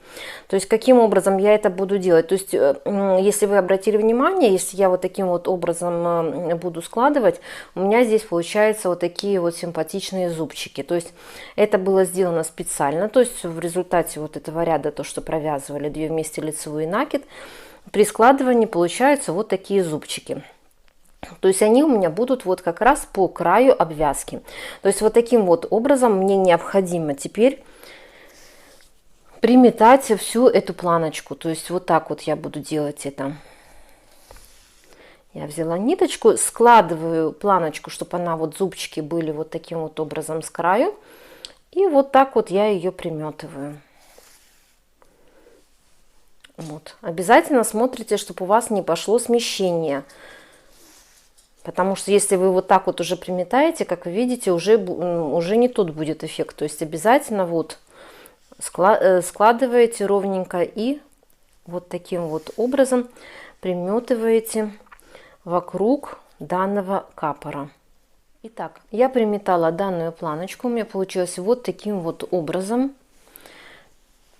То есть каким образом я это буду делать? То есть если вы обратили внимание, если я вот таким вот образом буду складывать, у меня здесь получаются вот такие вот симпатичные зубчики. То есть это было сделано специально, то есть в результате вот этого ряда, то что провязывали 2 вместе лицевой накид, при складывании получаются вот такие зубчики. То есть они у меня будут вот как раз по краю обвязки. То есть вот таким вот образом мне необходимо теперь приметать всю эту планочку. То есть вот так вот я буду делать это. Я взяла ниточку, складываю планочку, чтобы она вот зубчики были вот таким вот образом с краю. И вот так вот я ее приметываю. Вот. Обязательно смотрите, чтобы у вас не пошло смещение. Потому что если вы вот так вот уже приметаете, как вы видите, уже не тот будет эффект. То есть обязательно вот складываете ровненько и вот таким вот образом приметываете вокруг данного капора. Итак, я приметала данную планочку. У меня получилось вот таким вот образом.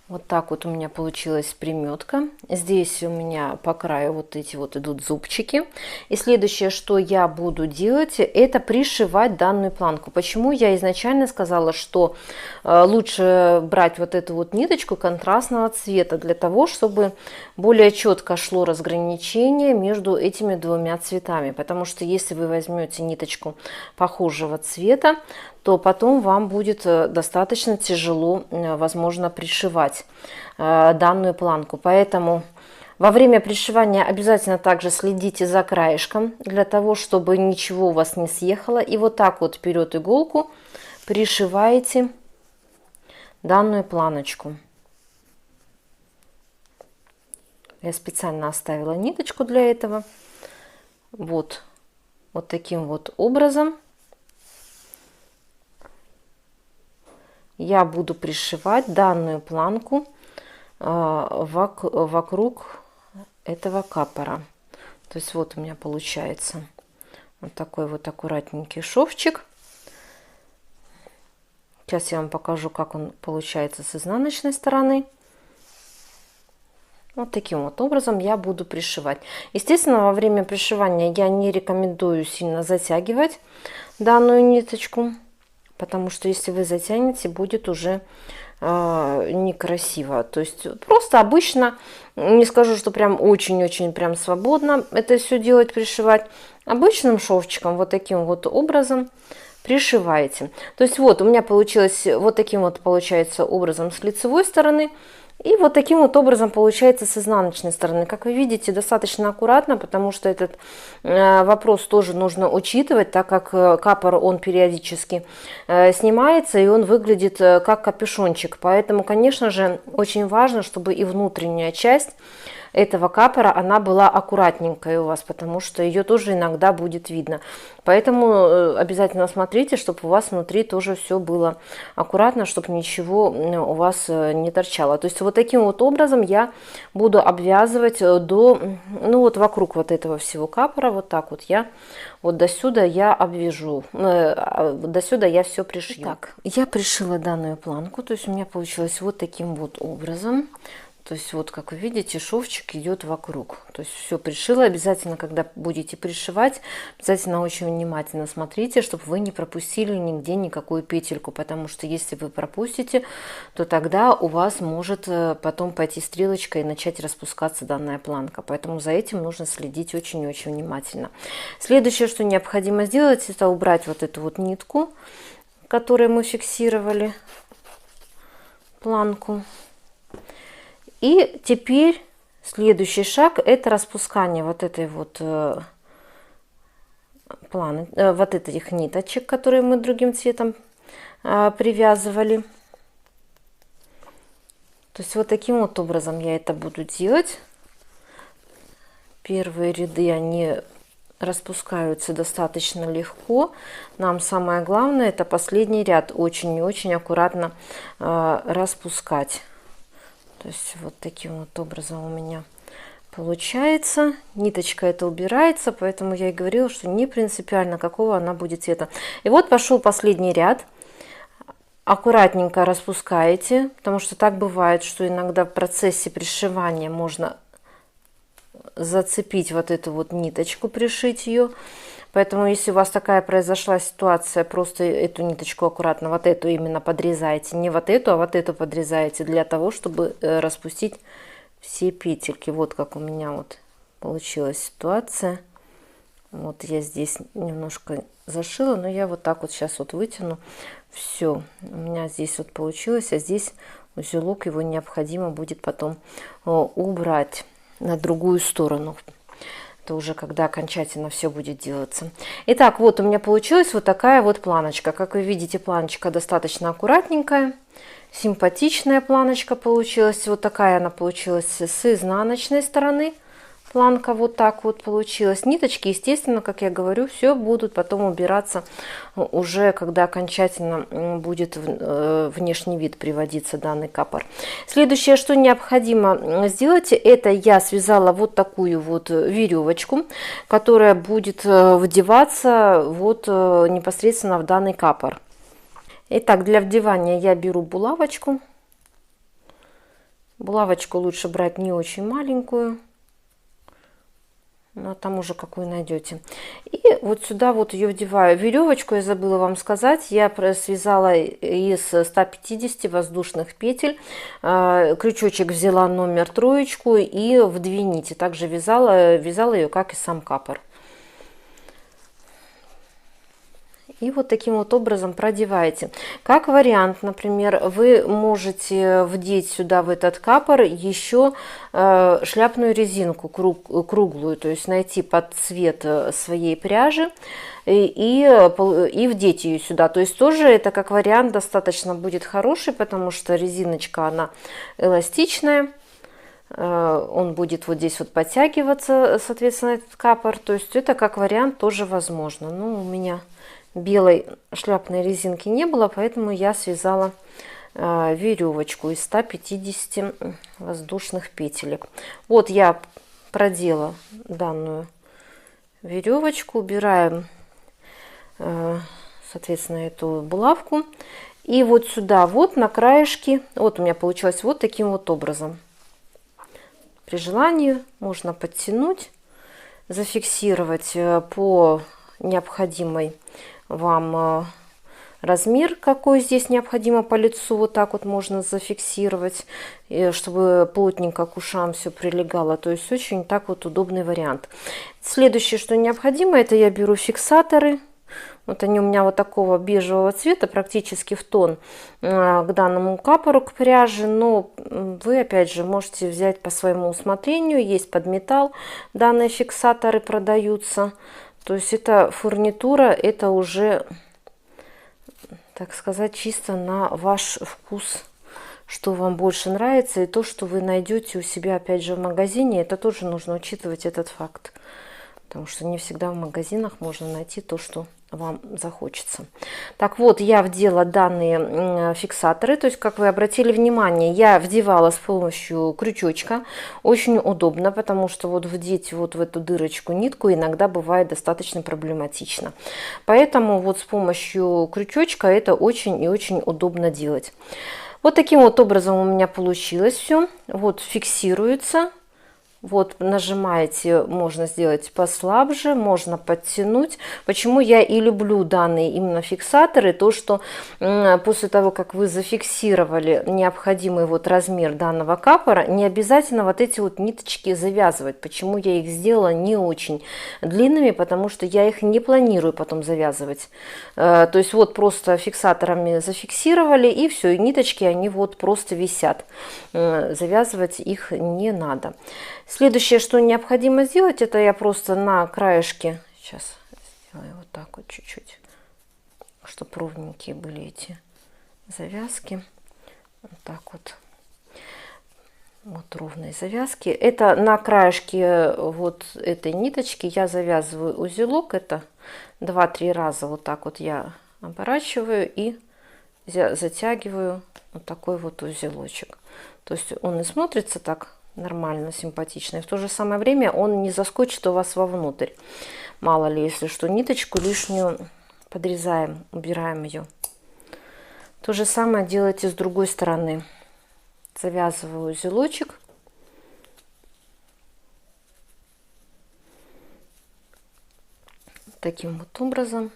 Вот так вот у меня получилась приметка. Здесь у меня по краю вот эти вот идут зубчики. И следующее, что я буду делать, это пришивать данную планку. Почему я изначально сказала, что лучше брать вот эту вот ниточку контрастного цвета, для того, чтобы более четко шло разграничение между этими 2 цветами. Потому что если вы возьмете ниточку похожего цвета, то потом вам будет достаточно тяжело, возможно, пришивать данную планку. Поэтому во время пришивания обязательно также следите за краешком, для того, чтобы ничего у вас не съехало. И вот так вот вперед иголку пришиваете данную планочку. Я специально оставила ниточку для этого. Вот таким вот образом я буду пришивать данную планку вокруг этого капора. То есть вот у меня получается вот такой вот аккуратненький шовчик. Сейчас я вам покажу, как он получается с изнаночной стороны. Вот таким вот образом я буду пришивать. Естественно, во время пришивания я не рекомендую сильно затягивать данную ниточку, потому что если вы затянете, будет уже некрасиво. То есть просто обычно, не скажу, что прям очень-очень прям свободно это все делать, пришивать, обычным шовчиком вот таким вот образом пришиваете. То есть вот у меня получилось вот таким вот получается образом с лицевой стороны. И вот таким вот образом получается с изнаночной стороны. Как вы видите, достаточно аккуратно, потому что этот вопрос тоже нужно учитывать, так как капор, он периодически снимается, и он выглядит как капюшончик. Поэтому, конечно же, очень важно, чтобы и внутренняя часть этого капора, она была аккуратненькая у вас, потому что ее тоже иногда будет видно. Поэтому обязательно смотрите, чтобы у вас внутри тоже все было аккуратно, чтобы ничего у вас не торчало. То есть вот таким вот образом я буду обвязывать вокруг вот этого всего капора, вот так вот я, вот до сюда я обвяжу, до сюда я все пришью. Так, я пришила данную планку, то есть у меня получилось вот таким вот образом. То есть вот, как вы видите, шовчик идет вокруг. То есть все пришила. Обязательно, когда будете пришивать, обязательно очень внимательно смотрите, чтобы вы не пропустили нигде никакую петельку. Потому что если вы пропустите, то тогда у вас может потом пойти стрелочка и начать распускаться данная планка. Поэтому за этим нужно следить очень-очень внимательно. Следующее, что необходимо сделать, это убрать вот эту вот нитку, которой мы фиксировали планку. И теперь следующий шаг — это распускание вот этой вот вот этих ниточек, которые мы другим цветом привязывали. То есть вот таким вот образом я это буду делать. Первые ряды, они распускаются достаточно легко. Нам самое главное — это последний ряд очень и очень аккуратно распускать. То есть вот таким вот образом у меня получается. Ниточка эта убирается, поэтому я и говорила, что не принципиально, какого она будет цвета. И вот пошел последний ряд. Аккуратненько распускаете, потому что так бывает, что иногда в процессе пришивания можно зацепить вот эту вот ниточку, пришить ее. Поэтому, если у вас такая произошла ситуация, просто эту ниточку аккуратно, вот эту именно подрезаете. Не вот эту, а вот эту подрезаете, для того, чтобы распустить все петельки. Вот как у меня вот получилась ситуация. Вот я здесь немножко зашила, но я вот так вот сейчас вот вытяну. Все, у меня здесь вот получилось, а здесь узелок, его необходимо будет потом убрать на другую сторону. Это уже когда окончательно все будет делаться. Итак, вот у меня получилась вот такая вот планочка. Как вы видите, планочка достаточно аккуратненькая, симпатичная планочка получилась. Вот такая она получилась с изнаночной стороны. Планка вот так вот получилась. Ниточки, естественно, как я говорю, все будут потом убираться уже, когда окончательно будет внешний вид приводиться данный капор. Следующее, что необходимо сделать, это я связала вот такую вот веревочку, которая будет вдеваться вот непосредственно в данный капор. Итак, для вдевания я беру булавочку. Булавочку лучше брать не очень маленькую. Ну, там уже какую найдете. И вот сюда вот ее вдеваю. Веревочку, я забыла вам сказать, я связала из 150 воздушных петель. Крючочек взяла номер 3 и в 2 нити. Также вязала ее, как и сам капор. И вот таким вот образом продеваете. Как вариант, например, вы можете вдеть сюда в этот капор еще шляпную резинку круглую, то есть найти под цвет своей пряжи и вдеть ее сюда. То есть тоже это как вариант достаточно будет хороший, потому что резиночка, она эластичная. Он будет вот здесь вот подтягиваться, соответственно, этот капор. То есть это как вариант тоже возможно. Но у меня белой шляпной резинки не было, поэтому я связала веревочку из 150 воздушных петелек. Вот я продела данную веревочку, убираем, соответственно, эту булавку. И вот сюда вот на краешке, вот у меня получилось вот таким вот образом. При желании можно подтянуть, зафиксировать по необходимой вам размер, какой здесь необходимо по лицу. Вот так вот можно зафиксировать, чтобы плотненько к ушам все прилегало. То есть очень так вот удобный вариант. Следующее, что необходимо, это я беру фиксаторы. Вот они у меня вот такого бежевого цвета, практически в тон к данному капору, к пряже. Но вы, опять же, можете взять по своему усмотрению. Есть под металл, данные фиксаторы продаются. То есть это фурнитура, это уже, так сказать, чисто на ваш вкус, что вам больше нравится. И то, что вы найдете у себя, опять же, в магазине, это тоже нужно учитывать, этот факт. Потому что не всегда в магазинах можно найти то, что вам захочется. Так вот, я вдела данные фиксаторы. То есть, как вы обратили внимание, я вдевала с помощью крючочка. Очень удобно, потому что вот вдеть вот в эту дырочку нитку иногда бывает достаточно проблематично. Поэтому вот с помощью крючочка это очень и очень удобно делать. Вот таким вот образом у меня получилось все. Вот фиксируется. Вот нажимаете, можно сделать послабже, можно подтянуть. Почему я и люблю данные именно фиксаторы, то что после того, как вы зафиксировали необходимый вот размер данного капора, не обязательно вот эти вот ниточки завязывать. Почему я их сделала не очень длинными, потому что я их не планирую потом завязывать. То есть вот просто фиксаторами зафиксировали, и все, и ниточки они вот просто висят. Завязывать их не надо. Следующее, что необходимо сделать, это я просто на краешке, сейчас сделаю вот так вот чуть-чуть, чтобы ровненькие были эти завязки. Вот так вот. Вот ровные завязки. Это на краешке вот этой ниточки я завязываю узелок. Это 2-3 раза вот так вот я оборачиваю и затягиваю вот такой вот узелочек. То есть он и смотрится так нормально, симпатично. И в то же самое время он не заскочит у вас вовнутрь. Мало ли, если что, ниточку лишнюю подрезаем, убираем ее. То же самое делайте с другой стороны. Завязываю узелочек. Таким вот образом.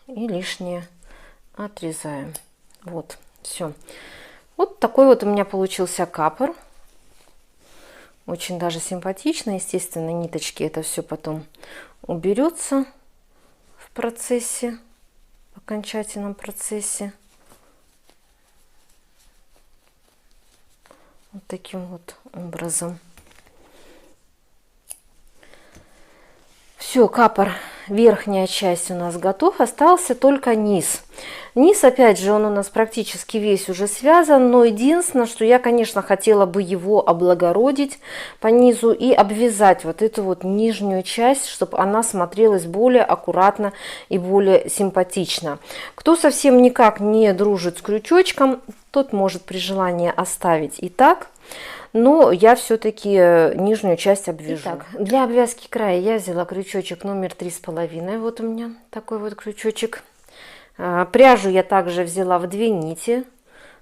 И лишнее отрезаем. Вот, все. Вот такой вот у меня получился капор. Очень даже симпатично. Естественно, ниточки это все потом уберется в процессе, в окончательном процессе. Вот таким вот образом. Все, капор, верхняя часть у нас готов, остался только низ. Низ, опять же, он у нас практически весь уже связан, но единственное, что я, конечно, хотела бы его облагородить по низу и обвязать вот эту вот нижнюю часть, чтобы она смотрелась более аккуратно и более симпатично. Кто совсем никак не дружит с крючочком, тот может при желании оставить и так. Но я все-таки нижнюю часть обвяжу. Итак, для обвязки края я взяла крючочек номер 3,5. Вот у меня такой вот крючочек. Пряжу я также взяла в 2 нити,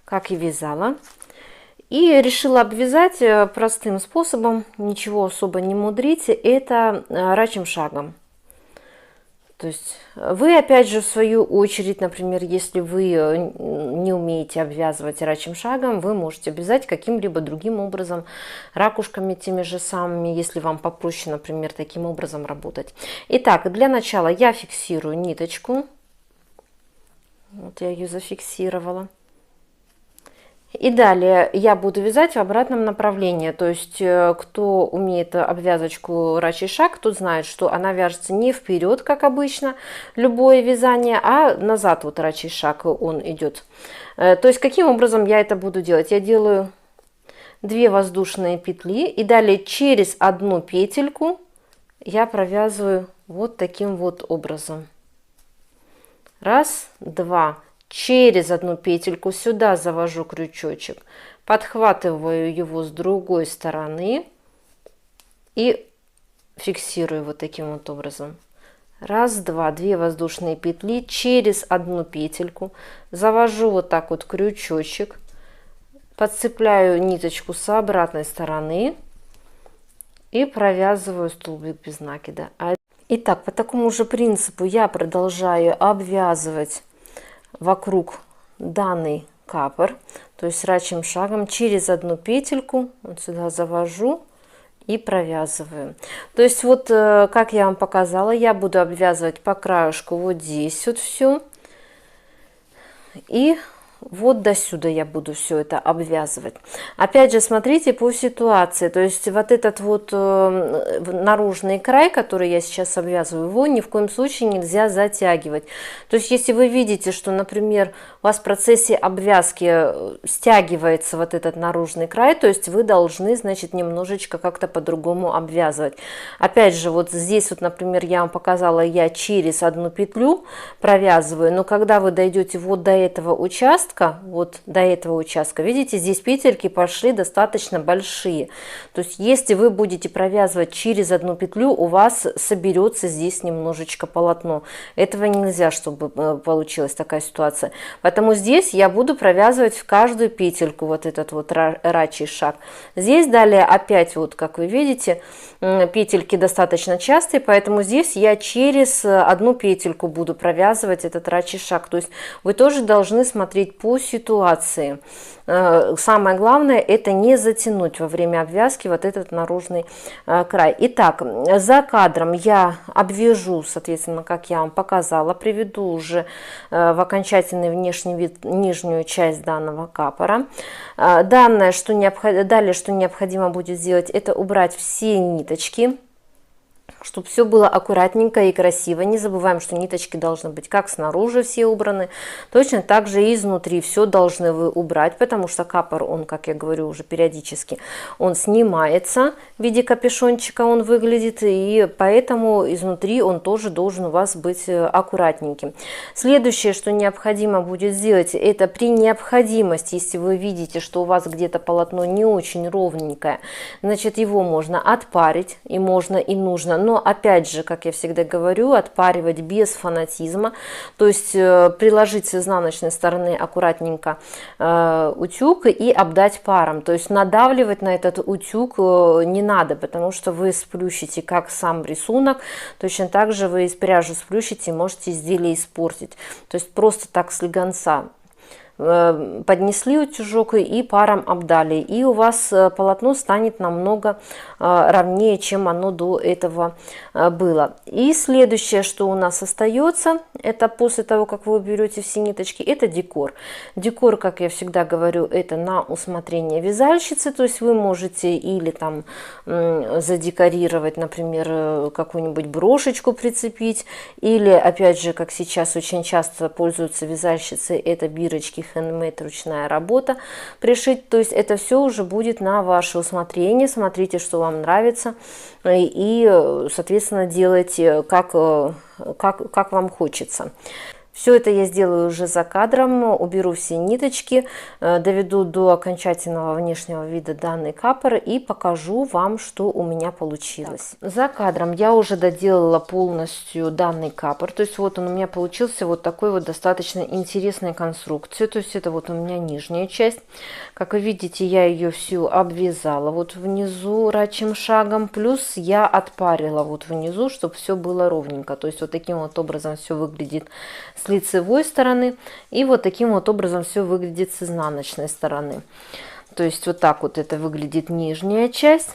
как и вязала. И решила обвязать простым способом, ничего особо не мудрите, это рачьим шагом. То есть вы, опять же, в свою очередь, например, если вы не умеете обвязывать рачьим шагом, вы можете обвязать каким-либо другим образом, ракушками теми же самыми, если вам попроще, например, таким образом работать. Итак, для начала я фиксирую ниточку. Вот я ее зафиксировала. И далее я буду вязать в обратном направлении. То есть, кто умеет обвязочку рачий шаг, тот знает, что она вяжется не вперед, как обычно, любое вязание, а назад вот рачий шаг он идет. То есть, каким образом я это буду делать? Я делаю 2 воздушные петли и далее через одну петельку я провязываю вот таким вот образом. Раз, два. Через одну петельку сюда завожу крючочек, подхватываю его с другой стороны и фиксирую вот таким вот образом. Раз, два, 2 воздушные петли, через одну петельку завожу вот так вот крючочек, подцепляю ниточку с обратной стороны и провязываю столбик без накида. Итак, по такому же принципу я продолжаю обвязывать вокруг данный капор, то есть рачьим шагом через одну петельку вот сюда завожу и провязываю. То есть вот как я вам показала, я буду обвязывать по краешку вот здесь вот все, и вот до сюда я буду все это обвязывать. Опять же, смотрите по ситуации. То есть вот этот вот наружный край, который я сейчас обвязываю, его ни в коем случае нельзя затягивать. То есть если вы видите, что, например, у вас в процессе обвязки стягивается вот этот наружный край, то есть вы должны, значит, немножечко как-то по-другому обвязывать. Опять же, вот здесь вот, например, я вам показала, я через одну петлю провязываю, но когда вы дойдете вот до этого участка, участка, вот до этого участка, видите, здесь петельки пошли достаточно большие. То есть если вы будете провязывать через одну петлю, у вас соберется здесь немножечко полотно. Этого нельзя, чтобы получилась такая ситуация. Поэтому здесь я буду провязывать в каждую петельку вот этот вот рачий шаг. Здесь далее опять, вот как вы видите, петельки достаточно частые, поэтому здесь я через одну петельку буду провязывать этот рачий шаг. То есть вы тоже должны смотреть по ситуации. Самое главное — это не затянуть во время обвязки вот этот наружный край. Итак, за кадром я обвяжу, соответственно, как я вам показала, приведу уже в окончательный внешний вид нижнюю часть данного капора. Далее, что необходимо будет сделать, это убрать все ниточки, чтобы все было аккуратненько и красиво. Не забываем, что ниточки должны быть как снаружи все убраны, точно так же и изнутри все должны вы убрать, потому что капор, он, как я говорю уже периодически, он снимается в виде капюшончика, он выглядит, и поэтому изнутри он тоже должен у вас быть аккуратненьким. Следующее, что необходимо будет сделать, это при необходимости, если вы видите, что у вас где-то полотно не очень ровненькое, значит, его можно отпарить, и можно, и нужно. Но опять же, как я всегда говорю, отпаривать без фанатизма, то есть приложить с изнаночной стороны аккуратненько утюг и обдать паром. То есть надавливать на этот утюг не надо, потому что вы сплющите как сам рисунок, точно так же вы из пряжи сплющите и можете изделие испортить. То есть просто так слегонца поднесли утюжок и паром обдали, и у вас полотно станет намного ровнее, чем оно до этого было. И следующее, что у нас остается, это после того, как вы уберете все ниточки, это декор. Декор, как я всегда говорю, это на усмотрение вязальщицы, то есть вы можете или там задекорировать, например, какую-нибудь брошечку прицепить, или, опять же, как сейчас очень часто пользуются вязальщицы, это бирочки handmade, ручная работа, пришить. То есть это все уже будет на ваше усмотрение. Смотрите, что вам нравится, и соответственно делайте как вам хочется. Все это я сделаю уже за кадром, уберу все ниточки, доведу до окончательного внешнего вида данный капор и покажу вам, что у меня получилось. Так. За кадром я уже доделала полностью данный капор, то есть вот он у меня получился вот такой вот достаточно интересной конструкции. То есть это вот у меня нижняя часть. Как вы видите, я ее всю обвязала вот внизу рачьим шагом, плюс я отпарила вот внизу, чтобы все было ровненько. То есть вот таким вот образом все выглядит с лицевой стороны, и вот таким вот образом все выглядит с изнаночной стороны. То есть вот так вот это выглядит нижняя часть,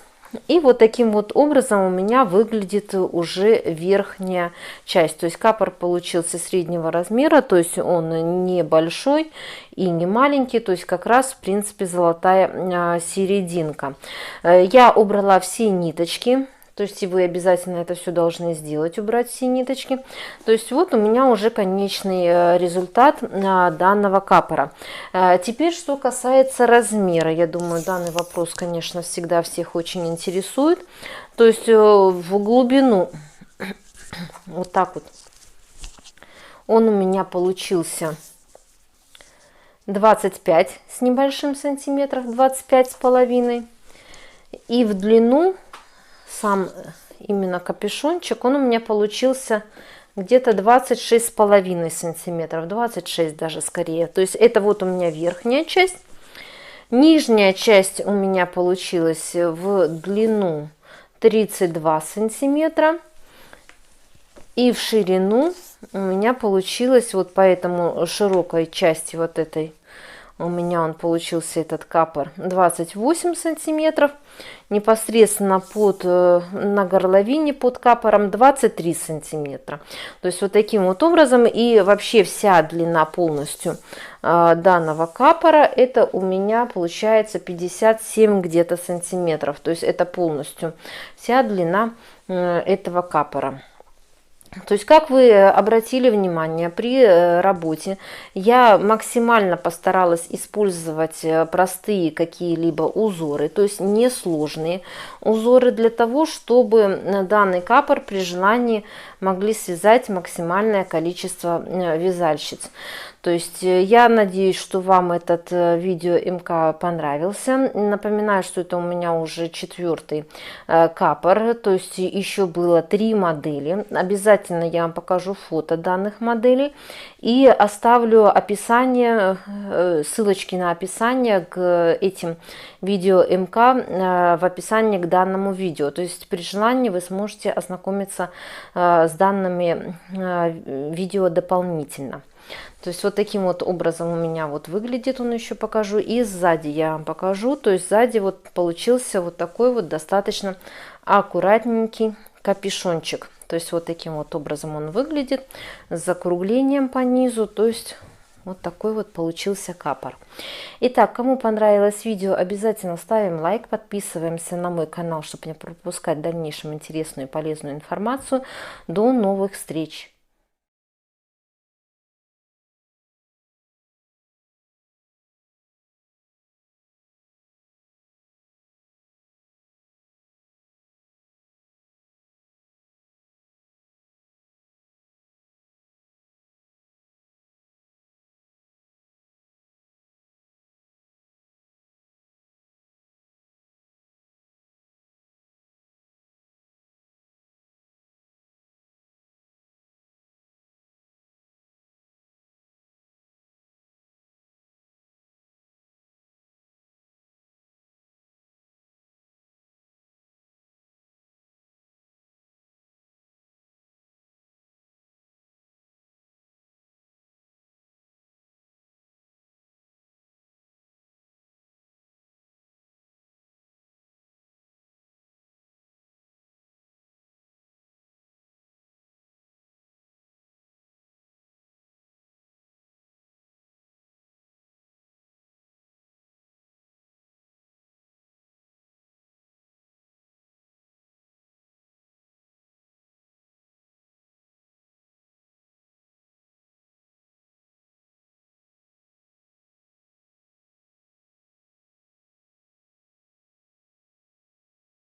и вот таким вот образом у меня выглядит уже верхняя часть. То есть капор получился среднего размера, то есть он не большой и не маленький, то есть как раз в принципе золотая серединка. Я убрала все ниточки. То есть и вы обязательно это все должны сделать, убрать все ниточки. То есть вот у меня уже конечный результат данного капора. Теперь, что касается размера. Я думаю, данный вопрос, конечно, всегда всех очень интересует. То есть в глубину, вот так вот, он у меня получился 25 с небольшим сантиметров, 25,5. И в длину сам именно капюшончик, он у меня получился где-то 26,5 сантиметров, 26 даже скорее. То есть это вот у меня верхняя часть. Нижняя часть у меня получилась в длину 32 сантиметра. И в ширину у меня получилось вот по этому широкой части вот этой, у меня он получился этот капор 28 сантиметров. Непосредственно на горловине под капором 23 сантиметра. То есть вот таким вот образом. И вообще вся длина полностью данного капора, это у меня получается 57 где-то сантиметров. То есть это полностью вся длина этого капора. То есть, как вы обратили внимание, при работе я максимально постаралась использовать простые какие-либо узоры, то есть несложные узоры, для того, чтобы данный капор при желании могли связать максимальное количество вязальщиц. То есть я надеюсь, что вам этот видео МК понравился. Напоминаю, что это у меня уже 4-й капор, то есть еще было 3 модели. Обязательно я вам покажу фото данных моделей и оставлю описание, ссылочки на описание к этим видео МК в описании к данному видео. То есть при желании вы сможете ознакомиться с данными видео дополнительно. То есть вот таким вот образом у меня вот выглядит, он еще покажу. И сзади я вам покажу. То есть сзади вот получился вот такой вот достаточно аккуратненький капюшончик. То есть вот таким вот образом он выглядит, с закруглением по низу. То есть вот такой вот получился капор. Итак, кому понравилось видео, обязательно ставим лайк, подписываемся на мой канал, чтобы не пропускать в дальнейшем интересную и полезную информацию. До новых встреч!